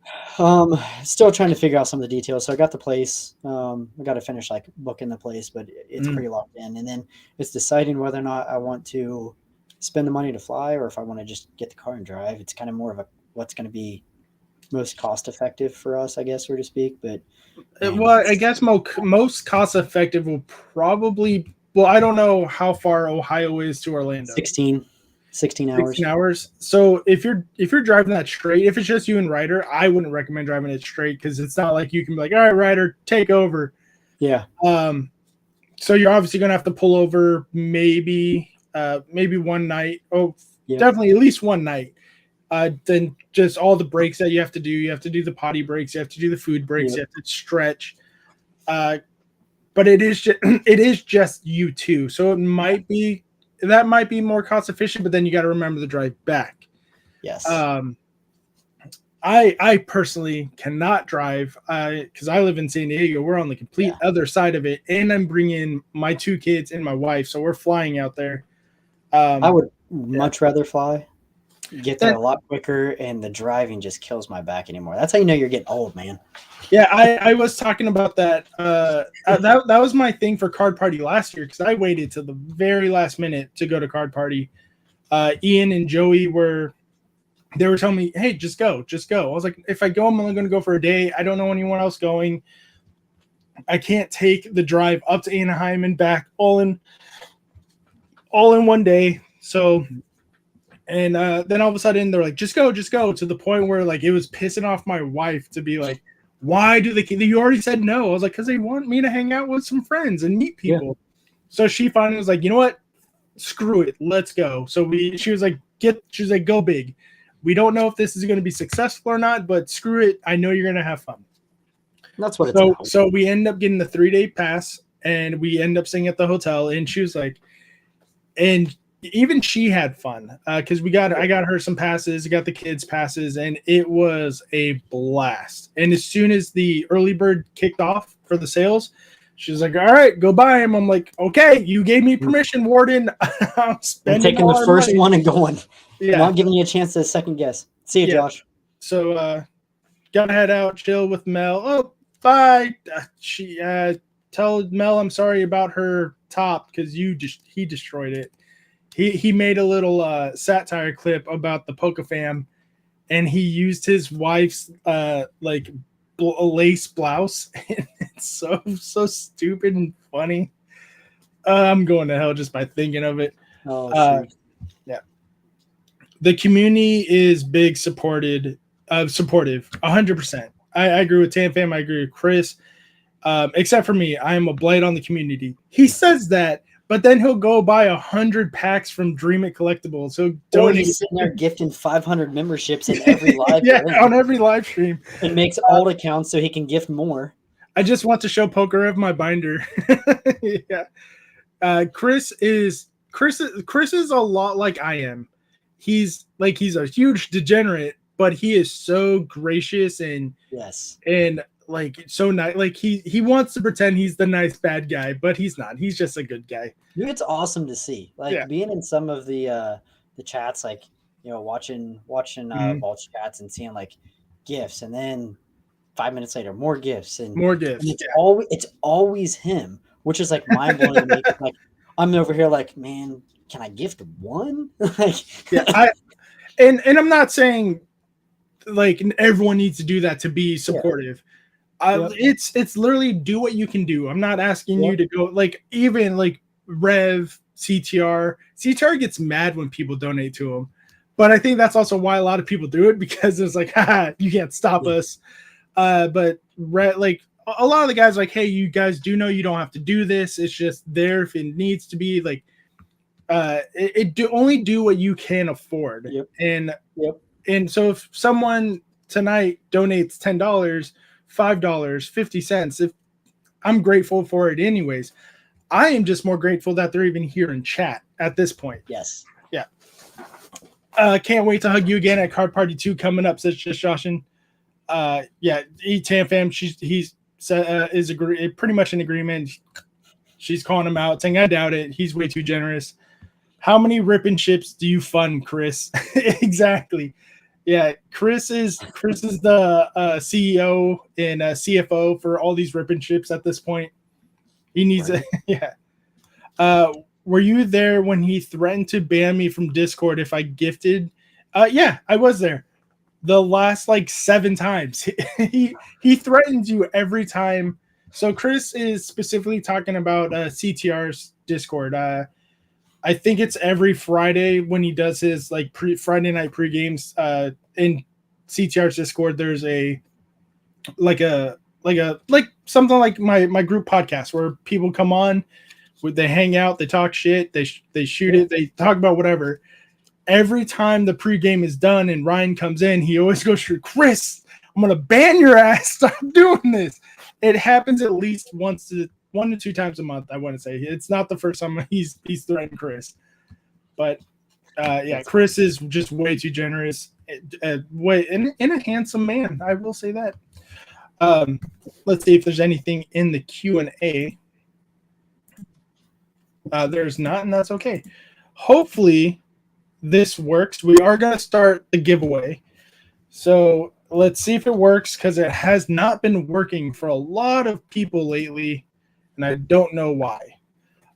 Still trying to figure out some of the details. So I got the place. I got to finish like booking the place, but it's pretty locked in. And then it's deciding whether or not I want to spend the money to fly, or if I want to just get the car and drive. It's kind of more of a what's going to be most cost effective for us, I guess, so to speak. But well, I guess most cost effective will probably. Well, I don't know how far Ohio is to Orlando. 16 hours. 16 hours. So if you're driving that straight, if it's just you and Ryder, I wouldn't recommend driving it straight because it's not like you can be like, all right, Ryder, take over. Yeah. So you're obviously gonna have to pull over maybe one night. Oh, yeah. Definitely at least one night. Then just all the breaks that you have to do. You have to do the potty breaks. You have to do the food breaks. Yep. You have to stretch. But it is just you two. So it might be more cost efficient, but then you got to remember the drive back. Yes. I personally cannot drive because I live in San Diego. We're on the complete other side of it, and I'm bringing my 2 kids and my wife, so we're flying out there. I would much rather fly. Get there a lot quicker, and the driving just kills my back anymore. That's how you know you're getting old, man. Yeah, I was talking about that. That was my thing for card party last year because I waited till the very last minute to go to card party. Ian and Joey were telling me, "Hey, just go." I was like, "If I go, I'm only going to go for a day. I don't know anyone else going. I can't take the drive up to Anaheim and back all in one day." So. And then all of a sudden they're like, just go, to the point where like it was pissing off my wife to be like, why do you already said no? I was like, because they want me to hang out with some friends and meet people. Yeah. So she finally was like, you know what? Screw it. Let's go. So she was like, go big. We don't know if this is going to be successful or not, but screw it. I know you're going to have fun. That's what it's about. So we end up getting the 3-day pass and we end up staying at the hotel. And she was like, and even she had fun because I got her some passes, I got the kids passes, and it was a blast. And as soon as the early bird kicked off for the sales, she was like, all right, go buy him. I'm like, okay, you gave me permission, Warden. I'm taking the first money. One and going. Yeah. Not giving you a chance to second guess. See you, Josh. So gotta head out, chill with Mel. Oh, bye. She tell Mel I'm sorry about her top because he destroyed it. He made a little satire clip about the Poke Fam, and he used his wife's lace blouse. It's so stupid and funny. I'm going to hell just by thinking of it. Oh, yeah. The community is big, supportive, 100%. I agree with Tam Fam. I agree with Chris. Except for me, I am a blight on the community. He says that. But then he'll go buy 100 packs from Dream It Collectibles. So he's sitting there gifting 500 memberships in every live on every live stream. And makes alt accounts so he can gift more. I just want to show Poker of my binder. Yeah. Chris is a lot like I am. He's a huge degenerate, but he is so gracious and like so nice. Like he wants to pretend he's the nice bad guy, but he's not. He's just a good guy. Dude, it's awesome to see. Like being in some of the chats, like watching Vault's chats and seeing like gifts, and then 5 minutes later, more gifts and more gifts. And it's always him, which is like mind blowing to me. Like I'm over here, like, man, can I gift one? And I'm not saying like everyone needs to do that to be supportive. It's literally do what you can do. I'm not asking you to go like even like Rev, CTR. CTR gets mad when people donate to him, but I think that's also why a lot of people do it, because it's like, haha, you can't stop us. But like a lot of the guys are like, hey, you guys do know you don't have to do this. It's just there if it needs to be. Like, only do what you can afford. Yep. And so if someone tonight donates $10, $5, 50 cents, if I'm grateful for it anyways. I am just more grateful that they're even here in chat at this point. Yes. Yeah. Can't wait to hug you again at Card Party 2 coming up, says just Joshin. Yeah, Tam Fam, he's pretty much in agreement. She's calling him out, saying, I doubt it. He's way too generous. How many ripping ships do you fund, Chris? Exactly. Yeah, Chris is the CEO and CFO for all these ripping ships at this point. He needs right. Yeah. Were you there when he threatened to ban me from Discord if I gifted? Yeah, I was there. The last like 7 times. he threatens you every time. So Chris is specifically talking about CTR's Discord. I think it's every Friday when he does his like Friday night pre-games in CTR's Discord. There's like something like my group podcast where people come on, they hang out, they talk shit, they shoot it, they talk about whatever. Every time the pregame is done and Ryan comes in, he always goes through, Chris, I'm gonna ban your ass. Stop doing this. It happens at least 1 to 2 times a month. I want to say it's not the first time he's threatened Chris, but yeah, Chris is just way too generous. Way and a handsome man. I will say that. Let's see if there's anything in the Q&A. There's not, and that's okay. Hopefully this works. We are going to start the giveaway. So let's see if it works, because it has not been working for a lot of people lately, and I don't know why.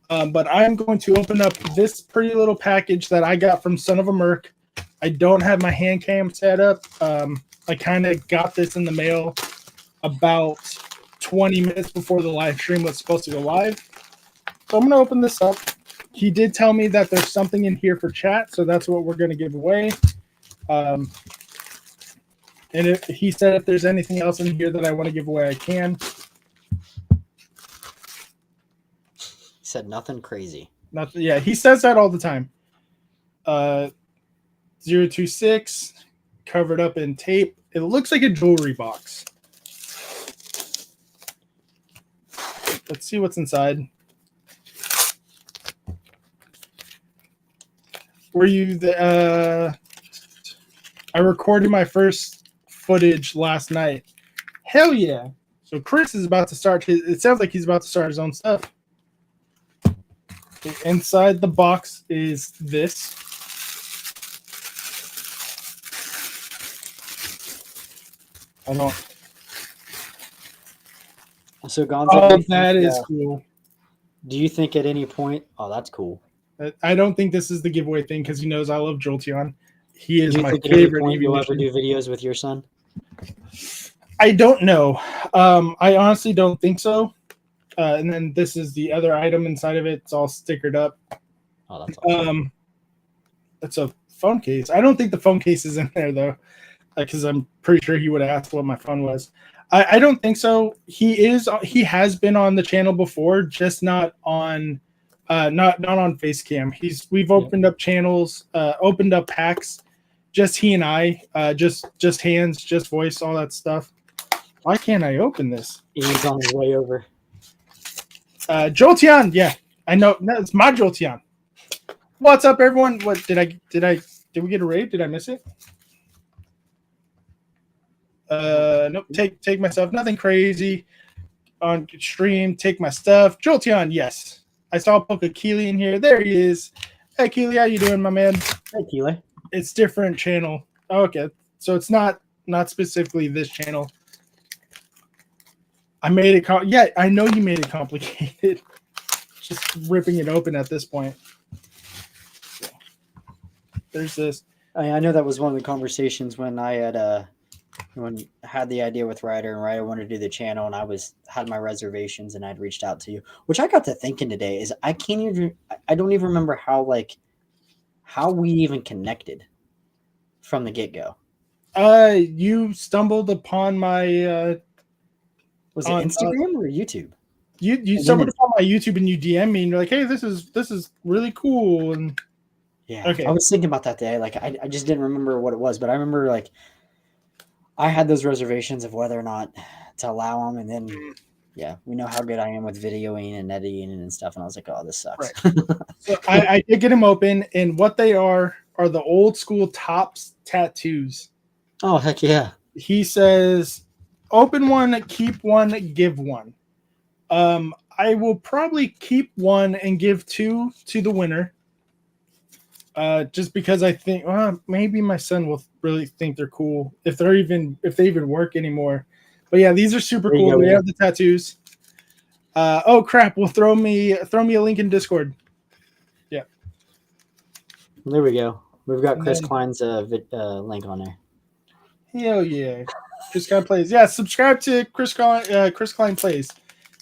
But I'm going to open up this pretty little package that I got from Son of a Merc. I don't have my hand cam set up. I kind of got this in the mail about 20 minutes before the live stream was supposed to go live. So I'm going to open this up. He did tell me that there's something in here for chat, so that's what we're going to give away. And he said if there's anything else in here that I want to give away, I can. He said nothing crazy. Nothing. Yeah, he says that all the time. 026, covered up in tape. It looks like a jewelry box. Let's see what's inside. Were you the? I recorded my first footage last night. Hell yeah! So Chris is about to start his. It sounds like he's about to start his own stuff. Inside the box is this. I don't. So Gonzo, Oh, that is cool. Do you think at any point? Oh, that's cool. I don't think this is the giveaway thing because he knows I love Jolteon. He is Do you my think at any favorite. point you'll ever do videos with your son? I don't know. I honestly don't think so. And then this is the other item inside of it. It's all stickered up. Oh, that's awesome. It's a phone case. I don't think the phone case is in there though, because I'm pretty sure he would have asked what my phone was. I don't think so. He has been on the channel before, just not on not on Facecam. We've opened up channels, opened up packs, just he and I, just hands, just voice, all that stuff. Why can't I open this? He's on his way over. Jolteon, yeah, I know. No, it's my Jolteon. What's up, everyone? What did we get a raid? Did I miss it? Nope. Take my stuff. Nothing crazy on stream. Take my stuff. Jolteon, yes. I saw Poke Keely in here. There he is. Hey Keely, how you doing, my man? Hey Keely. It's different channel. Okay, so it's not specifically this channel. I made it. Yeah, I know you made it complicated. Just ripping it open at this point. There's this. I know that was one of the conversations when I had when I had the idea with Ryder, and Ryder wanted to do the channel, and had my reservations, and I'd reached out to you, which I got to thinking today is I don't even remember how we even connected from the get go. You stumbled upon my Was it Instagram or YouTube? You stumbled upon my YouTube and you DM me and you're like, hey, this is really cool. And yeah, okay. I was thinking about that day. Like I just didn't remember what it was, but I remember like I had those reservations of whether or not to allow them, and then yeah, we know how good I am with videoing and editing and stuff, and I was like, oh, this sucks. Right. So I did get them open, and what they are the old school Topps tattoos. Oh heck yeah! He says, open one, keep one, give one. I will probably keep one and give two to the winner. Just because I think maybe my son will really think they're cool if they even work anymore. But yeah, these are super cool. We have the tattoos. Oh crap! Well, throw me a link in Discord. Yeah. There we go. We've got Chris Klein's link on there. Hell yeah, Chris Klein Plays. Yeah, subscribe to Chris Klein Plays.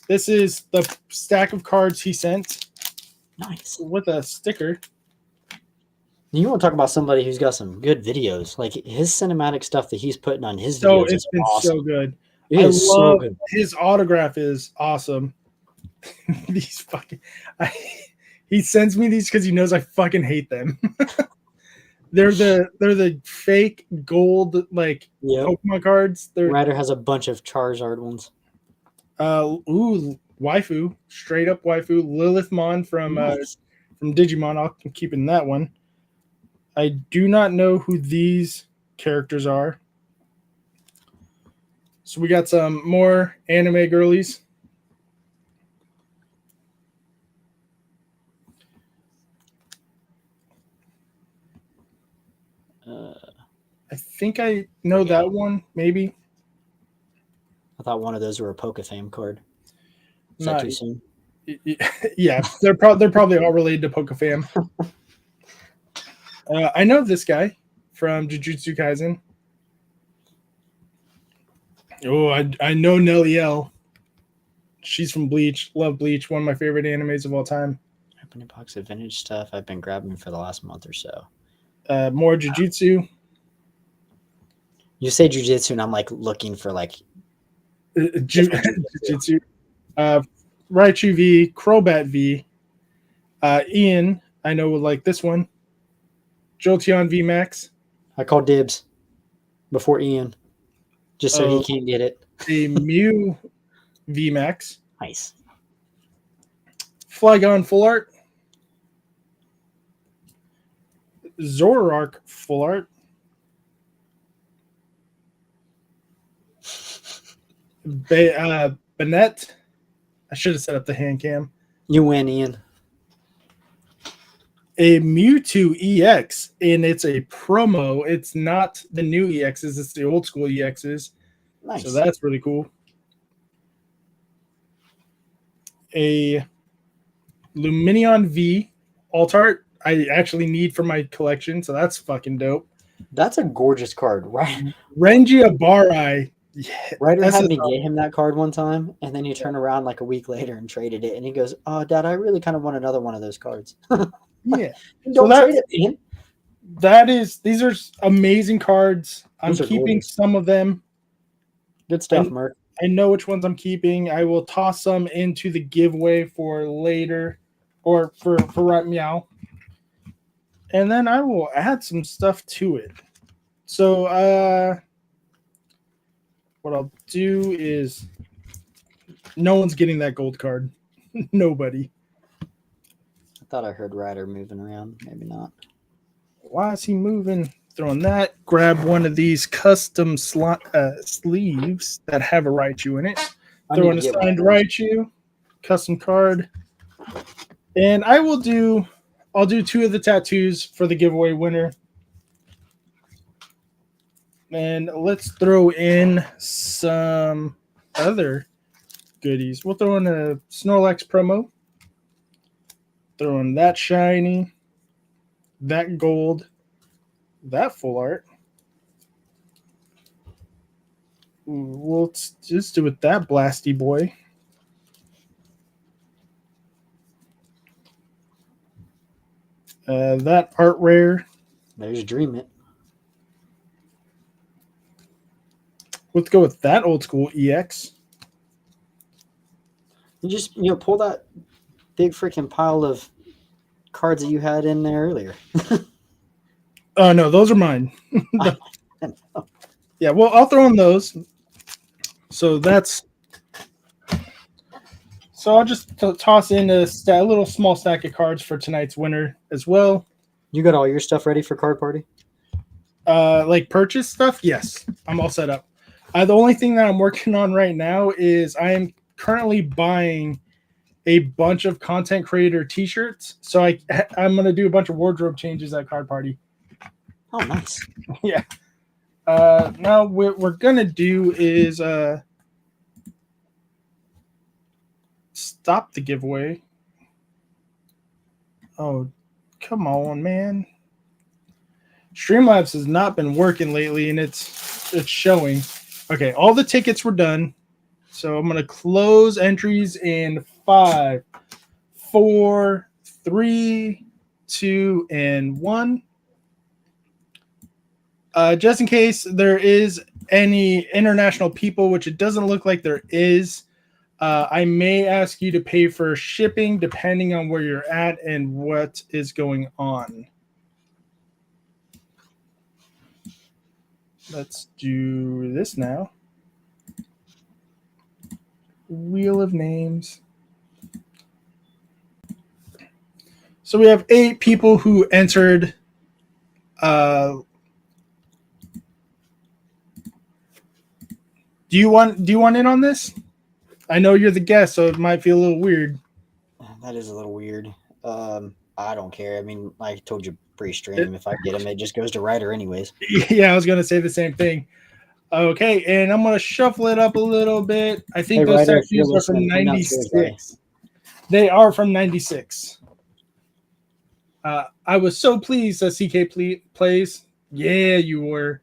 This is the stack of cards he sent. Nice. With a sticker. You want to talk about somebody who's got some good videos? Like his cinematic stuff that he's putting on his videos. It's been awesome. So good. It is so good. His autograph is awesome. These fucking, he sends me these because he knows I fucking hate them. They're the fake gold Pokemon cards. Ryder has a bunch of Charizard ones. Waifu, straight up waifu, Lilithmon from Digimon. I'm keeping that one. I do not know who these characters are. So we got some more anime girlies. I think I know that one, maybe. I thought one of those were a PokeFam card. Is that too soon? Yeah, they're probably all related to PokeFam. I know this guy from Jujutsu Kaisen. Oh, I know Nelly L. She's from Bleach. Love Bleach. One of my favorite animes of all time. Open a box of vintage stuff I've been grabbing for the last month or so. More Jujutsu. You say Jujutsu, and I'm like looking for like Jujutsu. Raichu V, Crobat V. Ian, I know would like this one. Jolteon V Max. I call dibs before Ian, just so he can't get it. A Mew V Max. Nice. Flygon Full Art. Zoroark Full Art. Banette. I should have set up the hand cam. You win, Ian. A Mewtwo EX, and it's a promo. It's not the new EXs, it's the old school EXs. Nice. So that's really cool. A Lumineon V alt art I actually need for my collection, so that's fucking dope. That's a gorgeous card, right? Renjiabari. Yeah, Ryder had me get him that card one time, and then he turned around like a week later and traded it, and he goes, "Oh, Dad, I really kind of want another one of those cards." Yeah, don't trade it, man. These are amazing cards. I'm keeping some of them. Good stuff, Mark. I know which ones I'm keeping. I will toss some into the giveaway for later, or for right meow, and then I will add some stuff to it. So, what I'll do is, no one's getting that gold card. Nobody. I thought I heard Ryder moving around. Maybe not. Why is he moving? Throwing that. Grab one of these custom sleeves that have a Raichu in it. Throw in a signed Raichu. Custom card. And I'll do two of the tattoos for the giveaway winner. And let's throw in some other goodies. We'll throw in a Snorlax promo. Throw in that shiny, that gold, that full art. We'll just do it that blasty boy. That art rare. There's Dream It. Let's go with that old school EX. You just pull that big freaking pile of cards that you had in there earlier. Oh no, those are mine. Yeah, well, I'll throw in those. So I'll just toss in a little small stack of cards for tonight's winner as well. You got all your stuff ready for card party? Like purchase stuff? Yes, I'm all set up. The only thing that I'm working on right now is I am currently buying a bunch of content creator t-shirts. So I'm going to do a bunch of wardrobe changes at card party. Oh, nice. Yeah. Now what we're going to do is stop the giveaway. Oh, come on, man. Streamlabs has not been working lately, and it's showing. Okay, all the tickets were done. So I'm going to close entries in 5, 4, 3, 2, and 1. Just in case there is any international people, which it doesn't look like there is, I may ask you to pay for shipping depending on where you're at and what is going on. Let's do this now. Wheel of names. So we have 8 people who entered. Do you want in on this? I know you're the guest, so it might feel a little weird. That is a little weird. I don't care. I mean, I told you pre-stream. If I get him, it just goes to Ryder anyways. Yeah, I was going to say the same thing. Okay, and I'm going to shuffle it up a little bit. I think those sections are from 96. They are from 96. I was so pleased that CK plays. Yeah, you were.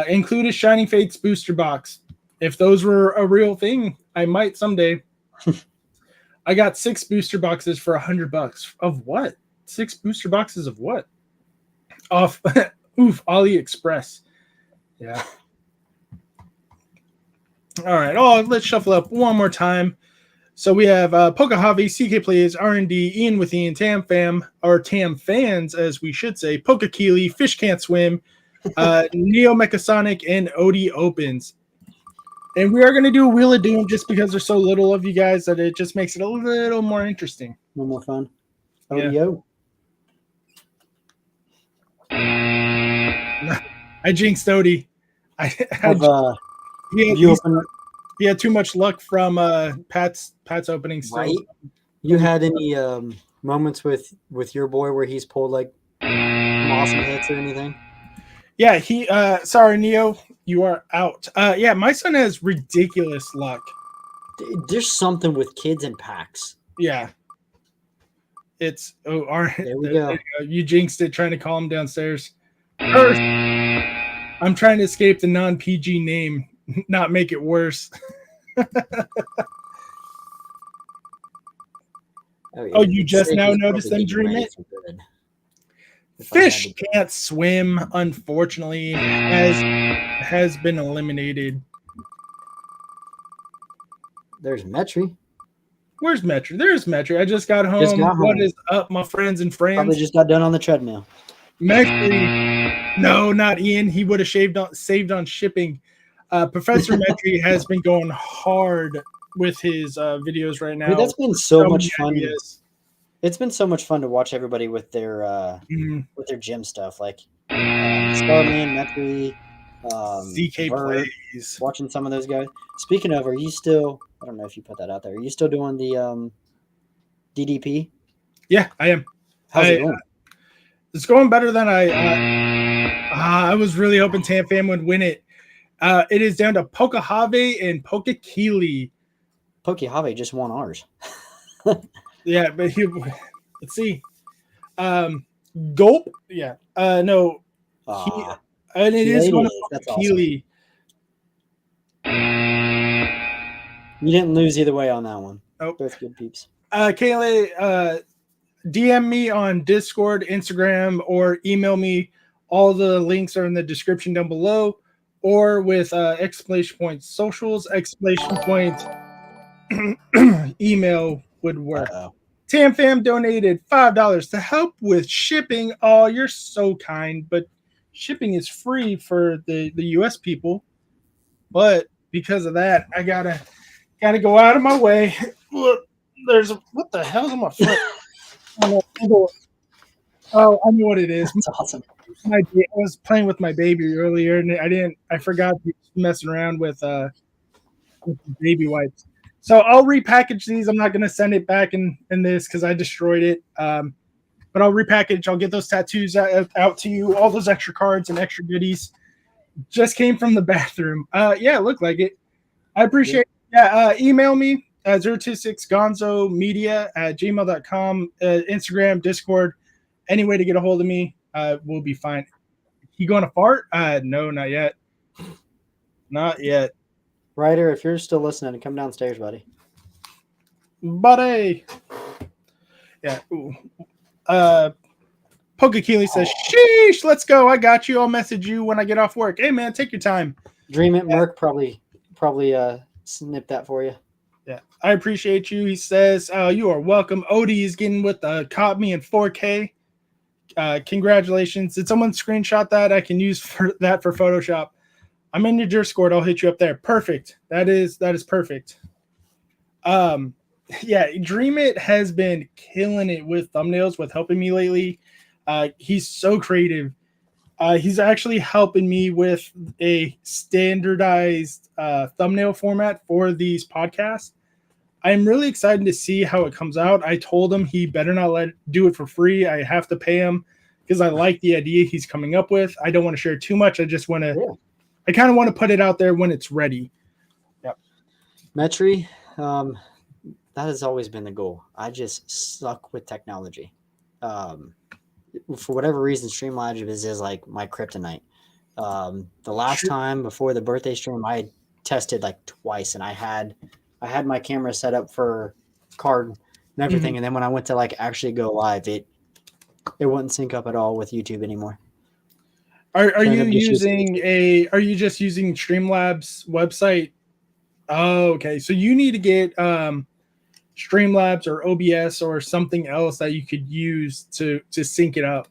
Included Shining Fates booster box. If those were a real thing, I might someday. I got 6 booster boxes for $100. Of what? 6 booster boxes of what? Off AliExpress. Yeah. All right. Oh, let's shuffle up one more time. So we have Pokahavi, CK Plays, R&D, Ian with Ian, Tam Fam, or Tam Fans, as we should say, Pokakeely, Fish Can't Swim, Neo Mechasonic, and Odie Opens. And we are going to do a Wheel of Doom just because there's so little of you guys that it just makes it a little more interesting. No more fun. ODO. Yeah. I jinxed Odie. He had too much luck from Pat's opening. Still. Right. You had any moments with your boy where he's pulled like some awesome hits or anything? Yeah, sorry, Neo, you are out. Yeah, my son has ridiculous luck. There's something with kids and packs. Yeah. It's there we go. You jinxed it trying to call him downstairs. First, I'm trying to escape the non-PG name, not make it worse. Oh, you just now noticed them dream it? Fish Can't Swim, unfortunately, has been eliminated. There's Metri. Where's Metri? There's Metri. I just got home. What is up, my friends and friends? Probably just got done on the treadmill. Metri, no, not Ian. He would have saved on shipping. Professor Metri has been going hard with his videos right now. Dude, that's been so much fun. It's been so much fun to watch everybody with their gym stuff, like Starman, Metri, ZK Plays. Watching some of those guys. Speaking of, are you still? I don't know if you put that out there. Are you still doing the DDP? Yeah, I am. How's it going? It's going better than I was really hoping Tam Fam would win it. It is down to Pokahave and Pokakeely. Pokahave just won ours. Yeah, but let's see. Gulp. Yeah. No. And it is one of Keely. You didn't lose either way on that one. Nope. Both good peeps. Kayla, DM me on Discord, Instagram, or email me. All the links are in the description down below, or with exclamation point socials, exclamation point email would work. Uh-oh. TamFam donated $5 to help with shipping. Oh, you're so kind, but shipping is free for the US people. But because of that, I gotta go out of my way. Look, what the hell's on my foot? Oh, I know what it is. That's awesome. I was playing with my baby earlier, and I forgot to be messing around with baby wipes. So I'll repackage these. I'm not going to send it back in this because I destroyed it. But I'll repackage. I'll get those tattoos out to you. All those extra cards and extra goodies just came from the bathroom. Yeah, it looked like it. I appreciate it. Yeah, email me at 026gonzomedia@gmail.com, Instagram, Discord, any way to get a hold of me will be fine. You going to fart? No, not yet. Not yet. Ryder, if you're still listening, come downstairs, buddy. Buddy. Yeah. Pokekili says, sheesh, let's go. I got you. I'll message you when I get off work. Hey, man, take your time. Dream It Merc probably snip that for you. Yeah, I appreciate you. He says, you are welcome. Odie is getting with caught me in 4K. Congratulations. Did someone screenshot that? I can use for Photoshop. I'm in your Discord. I'll hit you up there. Perfect. That is perfect. Yeah, Dream It has been killing it with thumbnails, with helping me lately. He's so creative. He's actually helping me with a standardized thumbnail format for these podcasts. I'm really excited to see how it comes out. I told him he better not do it for free. I have to pay him because I like the idea he's coming up with. I don't want to share too much. I just want to. Yeah. I kind of want to put it out there when it's ready. Yep. Metri, that has always been the goal. I just suck with technology. For whatever reason, Streamlabs is like my kryptonite. The last time before the birthday stream, I tested like twice, and I had my camera set up for card and everything. Mm-hmm. And then when I went to like actually go live, it wouldn't sync up at all with YouTube anymore. Are you just using Streamlabs website? Oh, okay. So you need to get Streamlabs or OBS or something else that you could use to sync it up.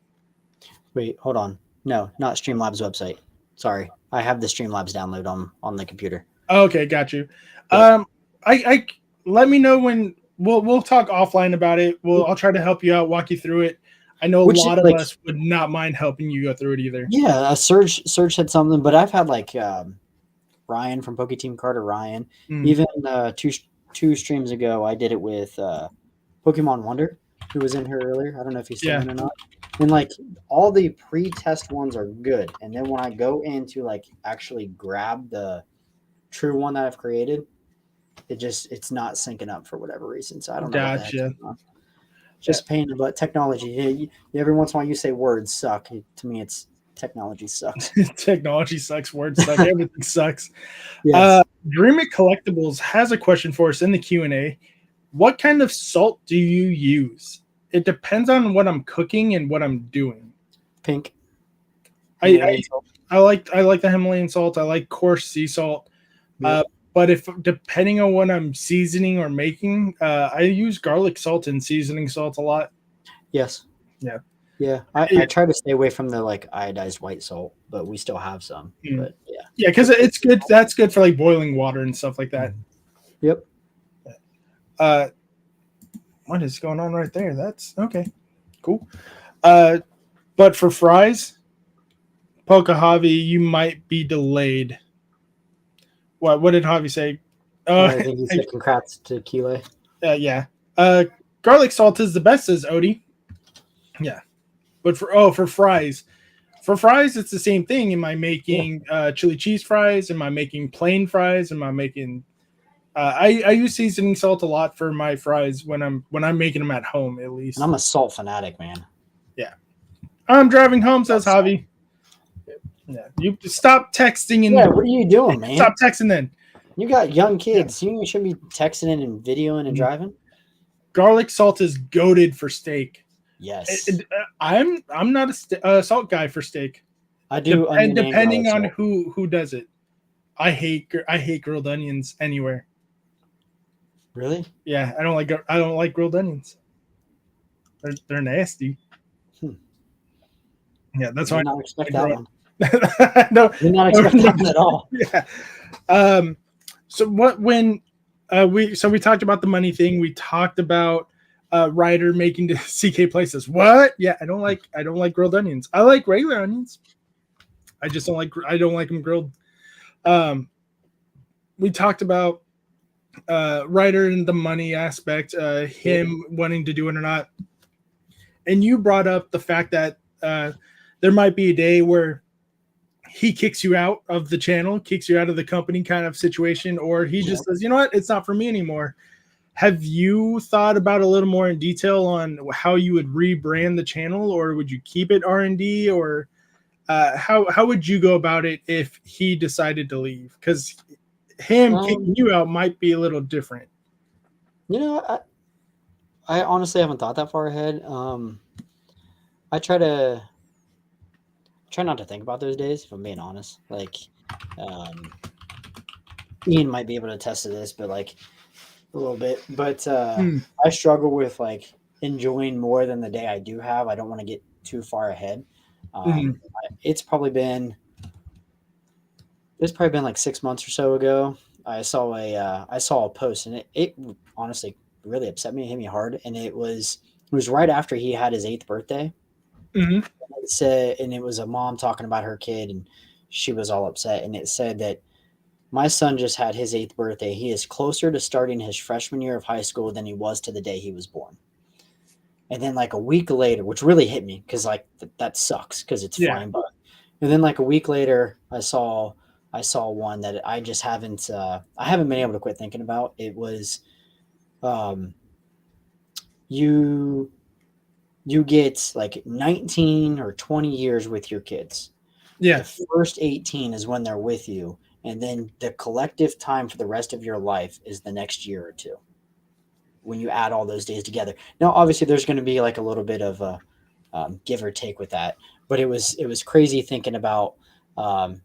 Wait, hold on. No, not Streamlabs website. Sorry. I have the Streamlabs download on the computer. Okay, got you. Yeah. I let me know when we'll talk offline about it. I'll try to help you out, walk you through it. I know a lot of us would not mind helping you go through it either. Yeah, Serge had something, but I've had like Ryan from Poke Team Carter, Ryan. Even two streams ago, I did it with Pokemon Wonder, who was in here earlier. I don't know if he's still in or not. And like all the pre-test ones are good, and then when I go in to like actually grab the true one that I've created, it's not syncing up for whatever reason. So I don't know. Gotcha. Just pain in the butt. Technology. Every once in a while you say words suck. To me, it's technology sucks. Technology sucks. Words suck. Everything sucks. Yes. Dream It Collectibles has a question for us in the Q&A. What kind of salt do you use? It depends on what I'm cooking and what I'm doing. Pink. I like the Himalayan salt. I like coarse sea salt. Yep. But depending on what I'm seasoning or making, I use garlic salt and seasoning salt a lot. Yes. Yeah. Yeah. I try to stay away from the like iodized white salt, but we still have some. But yeah. Yeah, because it's good. That's good for like boiling water and stuff like that. Yep. What is going on right there? That's okay. Cool. But for fries, Javi, you might be delayed. What did Javi say? I think he said congrats to Kile. Yeah. Garlic salt is the best, says Odie. Yeah. But for fries. For fries, it's the same thing. Am I making chili cheese fries? Am I making plain fries? Am I making I use seasoning salt a lot for my fries when I'm making them at home, at least. And I'm a salt fanatic, man. Yeah. I'm driving home, says Javi. Yeah. You stop texting and what are you doing, man? Stop texting then. You got young kids. You shouldn't be texting and videoing and driving. Garlic salt is goated for steak. Yes, I'm not a salt guy for steak. I do. And onion and depending garlic on salt. who does it, I hate grilled onions anywhere. Really? Yeah, I don't like grilled onions. They're nasty. Hmm. Yeah, that's I why did not expect that one. No, Did not expect that one at all. Yeah. So what when we talked about the money thing. We talked about Ryder making the CK places. What? Yeah, I don't like grilled onions. I like regular onions. I just don't like them grilled. We talked about Ryder and the money aspect, him wanting to do it or not. And you brought up the fact that there might be a day where he kicks you out of the channel, kicks you out of the company kind of situation, or he just says, you know what, it's not for me anymore. Have you thought about a little more in detail on how you would rebrand the channel, or would you keep it R&D, or how would you go about it if he decided to leave? Because him kicking you out might be a little different. You know, I honestly haven't thought that far ahead. I try not to think about those days, if I'm being honest. Like, Ian might be able to attest to this, but like a little bit. But I struggle with like enjoying more than the day I do have. I don't want to get too far ahead. It's probably been like 6 months or so ago. I saw a post, and it honestly really upset me. It hit me hard, and it was right after he had his 8th birthday. Mm-hmm. It said, and it was a mom talking about her kid, and she was all upset. And it said that my son just had his 8th birthday. He is closer to starting his freshman year of high school than he was to the day he was born. And then like a week later, which really hit me because like that sucks because it's flying by. And then like a week later, I saw one that I just haven't been able to quit thinking about. It was you get like 19 or 20 years with your kids. Yeah. The first 18 is when they're with you. And then the collective time for the rest of your life is the next year or two when you add all those days together. Now, obviously, there's going to be like a little bit of a give or take with that. But it was crazy thinking about, and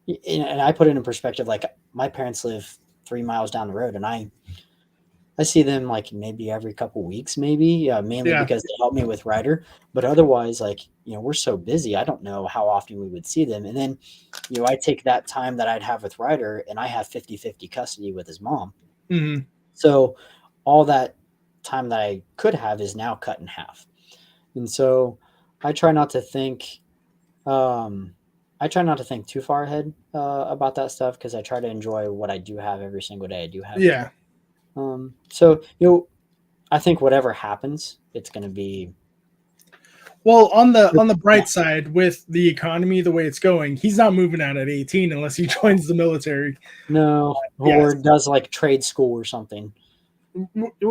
I put it in perspective, like my parents live 3 miles down the road, and I see them like maybe every couple weeks, mainly because they help me with Ryder. But otherwise, like, we're so busy. I don't know how often we would see them. And then, I take that time that I'd have with Ryder, and I have 50-50 custody with his mom. Mm-hmm. So all that time that I could have is now cut in half. And so I try not to think too far ahead about that stuff, because I try to enjoy what I do have every single day I do have. Yeah. So, I think whatever happens, it's going to be. Well, on the bright side, with the economy the way it's going, he's not moving out at 18 unless he joins the military. No, or does like trade school or something.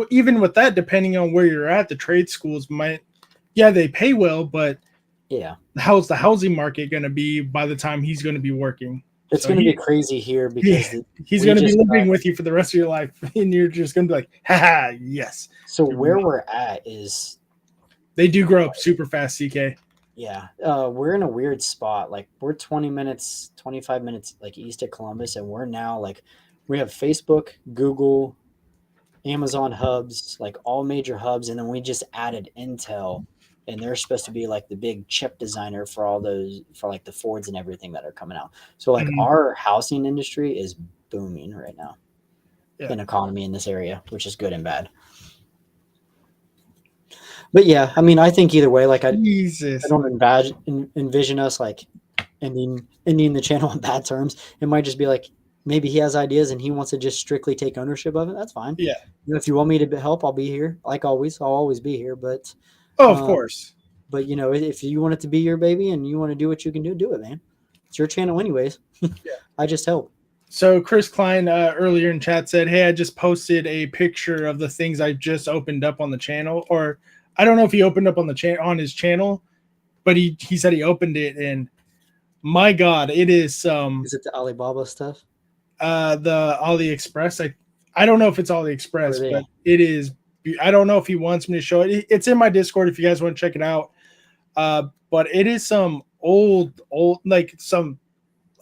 Even with that, depending on where you're at, the trade schools they pay well, but how's the housing market going to be by the time he's going to be working? It's going to be crazy here because he's going to be living with you for the rest of your life, and you're just going to be like, haha, yes. So where we're at is they do grow up super fast, CK. Yeah. We're in a weird spot. Like we're 25 minutes like east of Columbus, and we're now like we have Facebook, Google, Amazon hubs, like all major hubs, and then we just added Intel, and they're supposed to be like the big chip designer for all those, for like the Fords and everything that are coming out. So like our housing industry is booming right now in economy in this area, which is good and bad. But yeah, I mean, I think either way, like I don't envision us like ending the channel on bad terms. It might just be like maybe he has ideas and he wants to just strictly take ownership of it. That's fine. Yeah. If you want me to help, I'll be here. Like always, I'll always be here. But of course. But if you want it to be your baby and you want to do what you can do it, man. It's your channel anyways. I just help. So Chris Klein earlier in chat said, "Hey, I just posted a picture of the things I just opened up on the channel." Or I don't know if he opened up on on his channel, but he said he opened it, and my God, it is Is it the Alibaba stuff? The AliExpress. I don't know if it's AliExpress, Where are but they? it is. I don't know if he wants me to show it. It's in my Discord if you guys want to check it out. But it is some old, like some.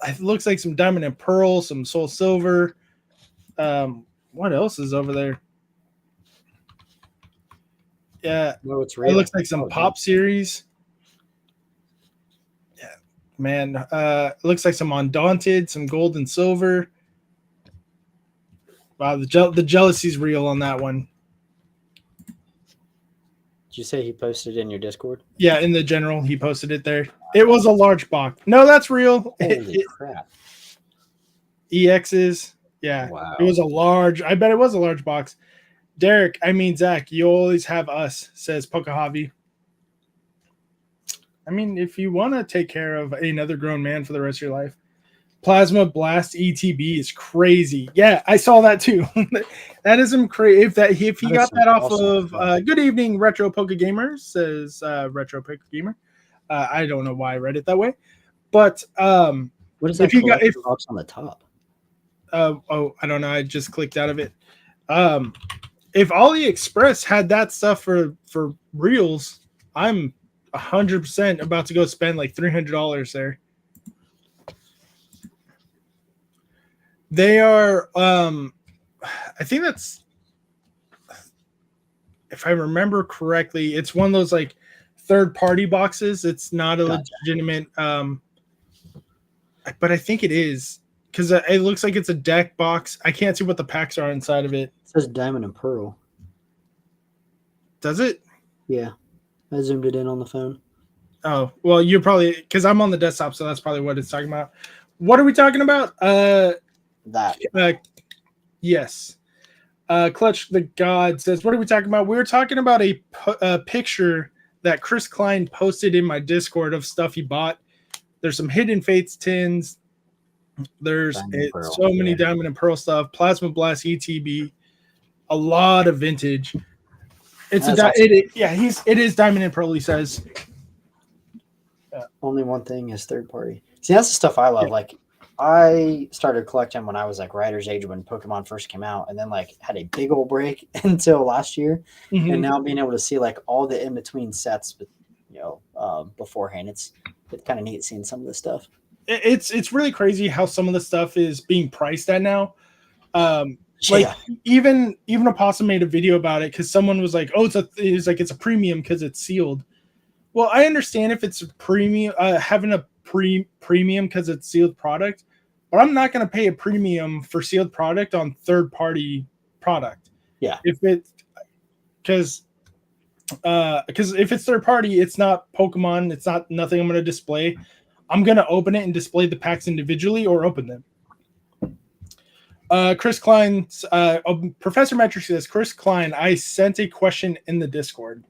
It looks like some diamond and pearl, some soul silver. What else is over there? Yeah, No, it's it real. looks like some Oh, pop series. Yeah, man. It looks like some Undaunted, some gold and silver. Wow, the jealousy's real on that one. Did you say he posted in your Discord? Yeah, in the general, he posted it there. It was a large box. No, that's real. Holy crap. EXs. Yeah, Wow. it was a large. I bet it was a large box. Derek, I mean Zach, you always have us, says Pokahavi. I mean, if you want to take care of another grown man for the rest of your life, Plasma Blast ETB is crazy. Yeah, I saw that too. That is some crazy. If he got that off of Good Evening Retro Poke Gamer, says Retro Poke Gamer. I don't know why I read it that way, but what is that collection box on the top? I don't know. I just clicked out of it. If AliExpress had that stuff for reals, I'm 100% about to go spend like $300 there. They are, I think that's, if I remember correctly, it's one of those like third-party boxes. It's not a legitimate, but I think it is because it looks like it's a deck box. I can't see what the packs are inside of it. It says diamond and pearl. Does it? Yeah, I zoomed it in on the phone. Oh, well, you're probably because I'm on the desktop, so that's probably what it's talking about. What are we talking about? Yes. Clutch the God says, what are we talking about? We're talking about a picture that Chris Klein posted in my Discord of stuff he bought. There's some Hidden Fates tins. There's so many Diamond and Pearl stuff. Plasma Blast ETB. A lot of vintage. It is Diamond and Pearl, he says. Only one thing is third party. See, that's the stuff I love. Yeah. Like, I started collecting when I was like Rider's age when Pokemon first came out, and then like had a big old break until last year, and now being able to see like all the in between sets, beforehand, it's kind of neat seeing some of this stuff. It's really crazy how some of the stuff is being priced at now. Even Opossum made a video about it because someone was like, "Oh, it's a premium because it's sealed." Well, I understand if it's a premium, having a premium because it's sealed product, but I'm not going to pay a premium for sealed product on third-party product. Yeah. Because if it's third-party, it's not Pokemon. It's not nothing I'm going to display. I'm going to open it and display the packs individually or open them. Chris Klein, Professor Metric says, Chris Klein, I sent a question in the Discord.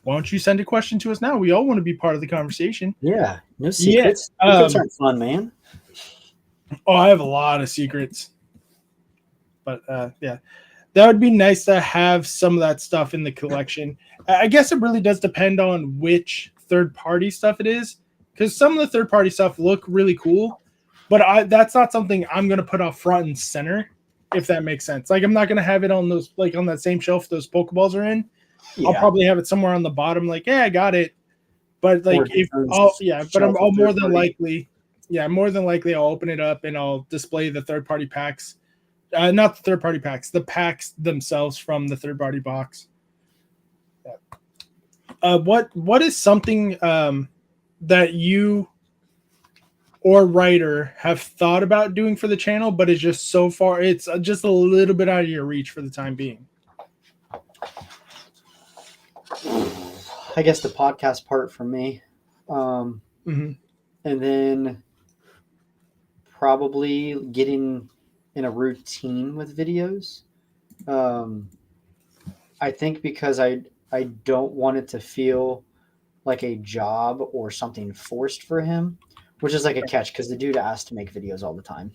Why don't you send a question to us now? We all want to be part of the conversation. Yeah, no secrets. Secrets aren't fun, man. Oh, I have a lot of secrets. But yeah, that would be nice to have some of that stuff in the collection. I guess it really does depend on which third-party stuff it is, because some of the third-party stuff look really cool, but that's not something I'm going to put out front and center, if that makes sense. Like, I'm not going to have it on those, like on that same shelf those Pokeballs are in. Yeah. I'll probably have it somewhere on the bottom, like, yeah, I got it. But like, I'm more than likely I'll open it up and I'll display the third-party packs. Not the third-party packs, the packs themselves from the third-party box. What is something that you or writer have thought about doing for the channel, but it's just so far, it's just a little bit out of your reach for the time being? I guess the podcast part for me. And then probably getting in a routine with videos. I think because I don't want it to feel like a job or something forced for him, which is like a catch because the dude asked to make videos all the time.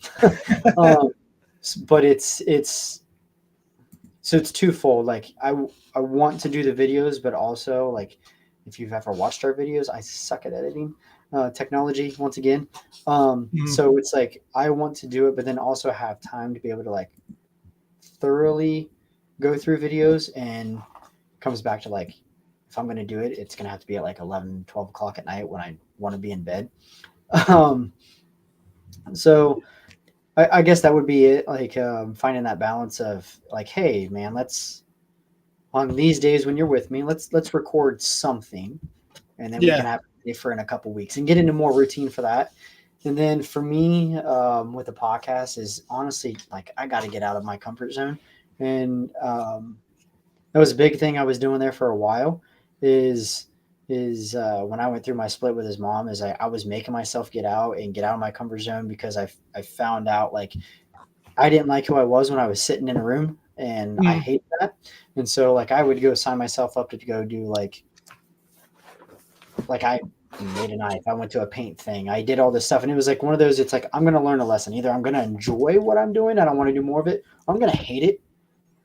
But it's twofold. Like I want to do the videos, but also like if you've ever watched our videos, I suck at editing. technology once again. So it's like I want to do it, but then also have time to be able to like thoroughly go through videos, and comes back to like if I'm going to do it, it's going to have to be at like 11, 12 o'clock at night when I want to be in bed. So I guess that would be it. Like finding that balance of like, hey man, let's on these days when you're with me, let's record something, and then we can have it for in a couple weeks and get into more routine for that. And then for me, with the podcast is honestly like I got to get out of my comfort zone, and that was a big thing I was doing there for a while. Is when I went through my split with his mom, is I was making myself get out of my comfort zone because I found out like I didn't like who I was when I was sitting in a room, and I hate that. And so like I would go sign myself up to go do like I made a knife. I went to a paint thing. I did all this stuff, and it was like one of those. It's like I'm going to learn a lesson. Either I'm going to enjoy what I'm doing, I don't want to do more of it, or I'm going to hate it,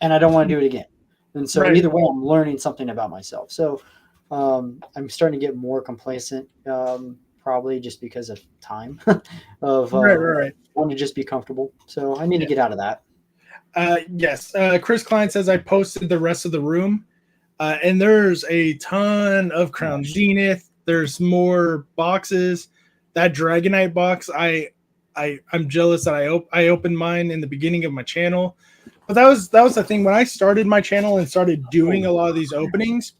and I don't want to do it again. And so either way, I'm learning something about myself. So I'm starting to get more complacent, probably just because of time of want to just be comfortable. So I need to get out of that. Yes. Chris Klein says I posted the rest of the room, and there's a ton of Crown Zenith. There's more boxes. That Dragonite box, I'm jealous that I opened mine in the beginning of my channel. But that was the thing when I started my channel and started doing a lot of these openings.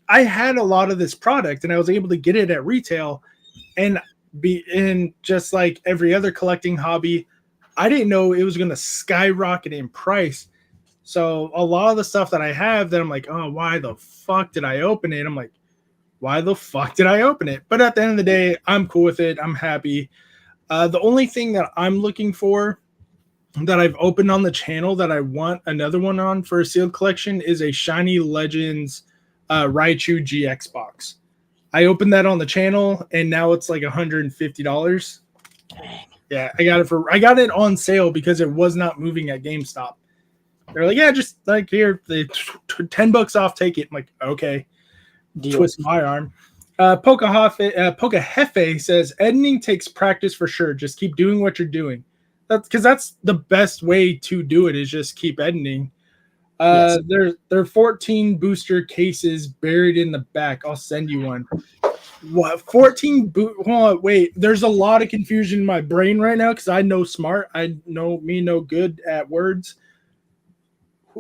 I had a lot of this product, and I was able to get it at retail, and just like every other collecting hobby, I didn't know it was going to skyrocket in price. So a lot of the stuff that I have that I'm like, oh, why the fuck did I open it? I'm like, why the fuck did I open it? But at the end of the day, I'm cool with it. I'm happy. The only thing that I'm looking for that I've opened on the channel that I want another one on for a sealed collection is a Shiny Legends Raichu GX box. I opened that on the channel, and now it's like $150. Yeah, I got it on sale because it was not moving at GameStop. They're like, yeah, just like here, $10 off, take it. I'm like, okay. Deal. Twist my arm. Pokehefe says editing takes practice for sure. Just keep doing what you're doing. That's the best way to do it is just keep editing. Yes. There are 14 booster cases buried in the back. I'll send you one. What 14 hold on, wait. There's a lot of confusion in my brain right now because I know smart. I know me no good at words.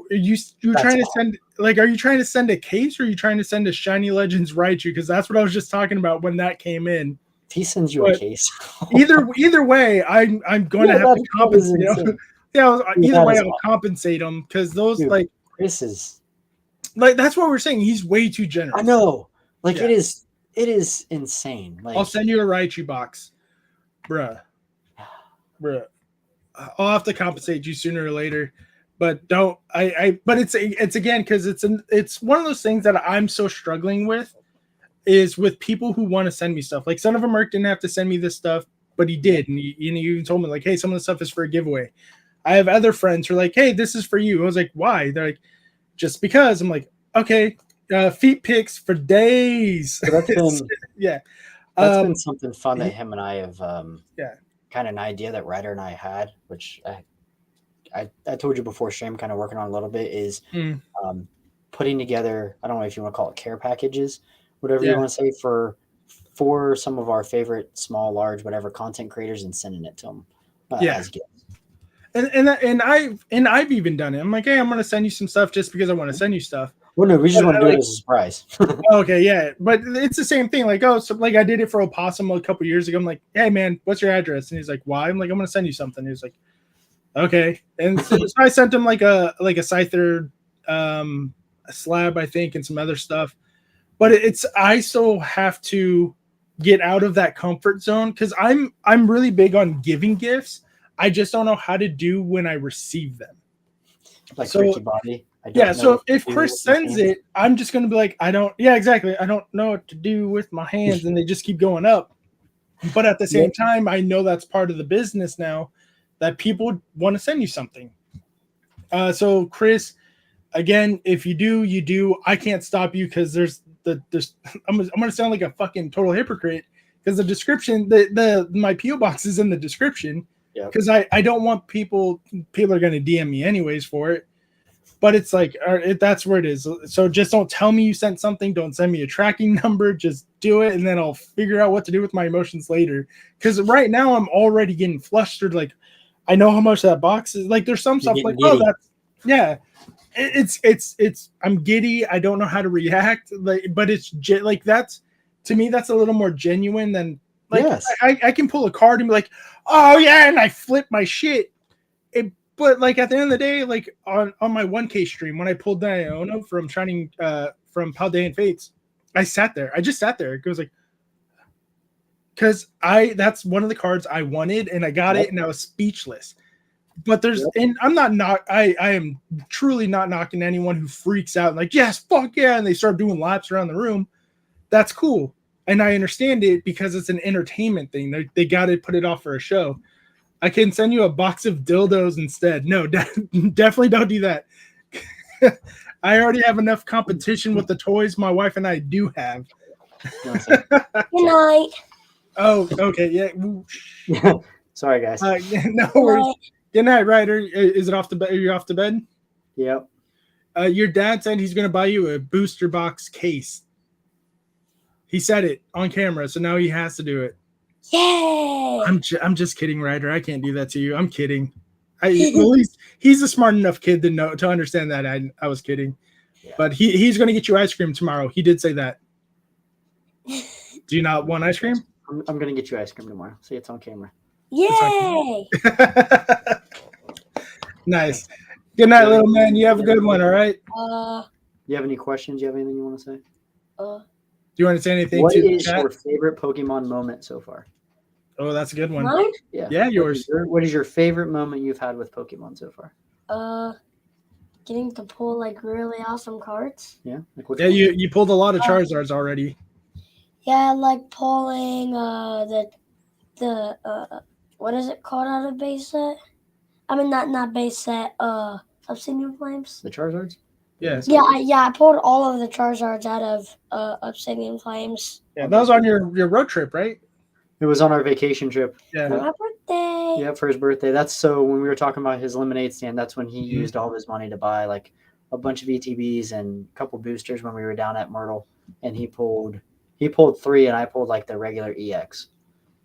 You're trying to send like, are you trying to send a case or are you trying to send a Shiny Legends Raichu? Because that's what I was just talking about when that came in. He sends you a case. either way, I'm going to have to compensate. Either way, I'll compensate him because those like Chris is like that's what we're saying. He's way too generous. I know, like it is insane. Like I'll send you a Raichu box, bruh. I'll have to compensate you sooner or later, but don't. But it's again because it's one of those things that I'm so struggling with. Is with people who want to send me stuff. Like Son of a Merc didn't have to send me this stuff, but he did. And he even told me like, hey, some of the stuff is for a giveaway. I have other friends who are like, hey, this is for you. I was like, why? They're like, just because. I'm like, okay, feet pics for days. So that's been, that's been something fun that him and I have kind of an idea that Ryder and I had, which I told you before stream, kind of working on a little bit, is putting together, I don't know if you want to call it care packages, whatever you want to say, for some of our favorite small, large, whatever content creators, and sending it to them as gifts. And I've even done it. I'm like, hey, I'm going to send you some stuff just because I want to send you stuff. Well, no, we just want to do it as a surprise. Okay, yeah, but it's the same thing. Like, so like I did it for Opossum a couple years ago. I'm like, hey man, what's your address? And he's like, why? I'm like, I'm going to send you something. He's like, okay, and so I sent him like a Scyther, a slab, I think, and some other stuff. But I still have to get out of that comfort zone because I'm really big on giving gifts. I just don't know how to do when I receive them. Like Ricky Bobby. So if Chris sends it, I'm just going to be like, I don't know what to do with my hands, and they just keep going up. But at the same time, I know that's part of the business now that people want to send you something. So Chris, again, if you do, you do. I can't stop you because I'm going to sound like a fucking total hypocrite because the description, the my PO box is in the description. Yep. Because I don't want people are going to DM me anyways for it. But it's like, that's where it is. So just don't tell me you sent something. Don't send me a tracking number. Just do it, and then I'll figure out what to do with my emotions later. Because right now I'm already getting flustered. Like, I know how much that box is. Like, there's some stuff like, giddy. oh, that's yeah. It's. I'm giddy. I don't know how to react. Like, but it's like that's to me that's a little more genuine than like Yes. I can pull a card and be like, oh yeah, and I flip my shit. But like at the end of the day, like on my 1K stream, when I pulled Diona from Shining from Paldean Fates, I sat there. I just sat there. It goes like, because that's one of the cards I wanted and I got it and I was speechless. But and I'm not I am truly not knocking anyone who freaks out and like, yes, fuck yeah, and they start doing laps around the room. That's cool. And I understand it because it's an entertainment thing. They got to put it off for a show. I can send you a box of dildos instead. No, definitely don't do that. I already have enough competition with the toys my wife and I do have. Good night. Oh, okay. Yeah. Sorry, guys. No worries. Good night, Ryder. Is it off the bed? Are you off to bed? Yep. Your dad said he's going to buy you a booster box case. He said it on camera, so now he has to do it. Yay! I'm just kidding, Ryder. I can't do that to you. I'm kidding. At least he's a smart enough kid to understand that I was kidding. Yeah. But he's going to get you ice cream tomorrow. He did say that. Do you not want ice cream? I'm going to get you ice cream tomorrow. See, it's on camera. Yay! Nice. Good night, little man. You have a good one, all right? You have any questions? You have anything you want to say? Do you want to say anything what to is the chat? Your favorite Pokemon moment so far? Oh, that's a good one. Mine? Yeah, yours. What is your favorite moment you've had with Pokemon so far? Getting to pull like really awesome cards. Yeah. Yeah, you pulled a lot of Charizards already. Yeah, like pulling the what is it called out of base set? I mean not base set. Obsidian Flames. The Charizards. Yes. Yeah, I pulled all of the Charizards out of Obsidian Flames. Yeah, that was on your road trip, right? It was on our vacation trip. Yeah. For my birthday. Yeah, for his birthday. That's so when we were talking about his lemonade stand, that's when he used all of his money to buy like a bunch of ETBs and a couple boosters when we were down at Myrtle. And he pulled 3 and I pulled like the regular EX.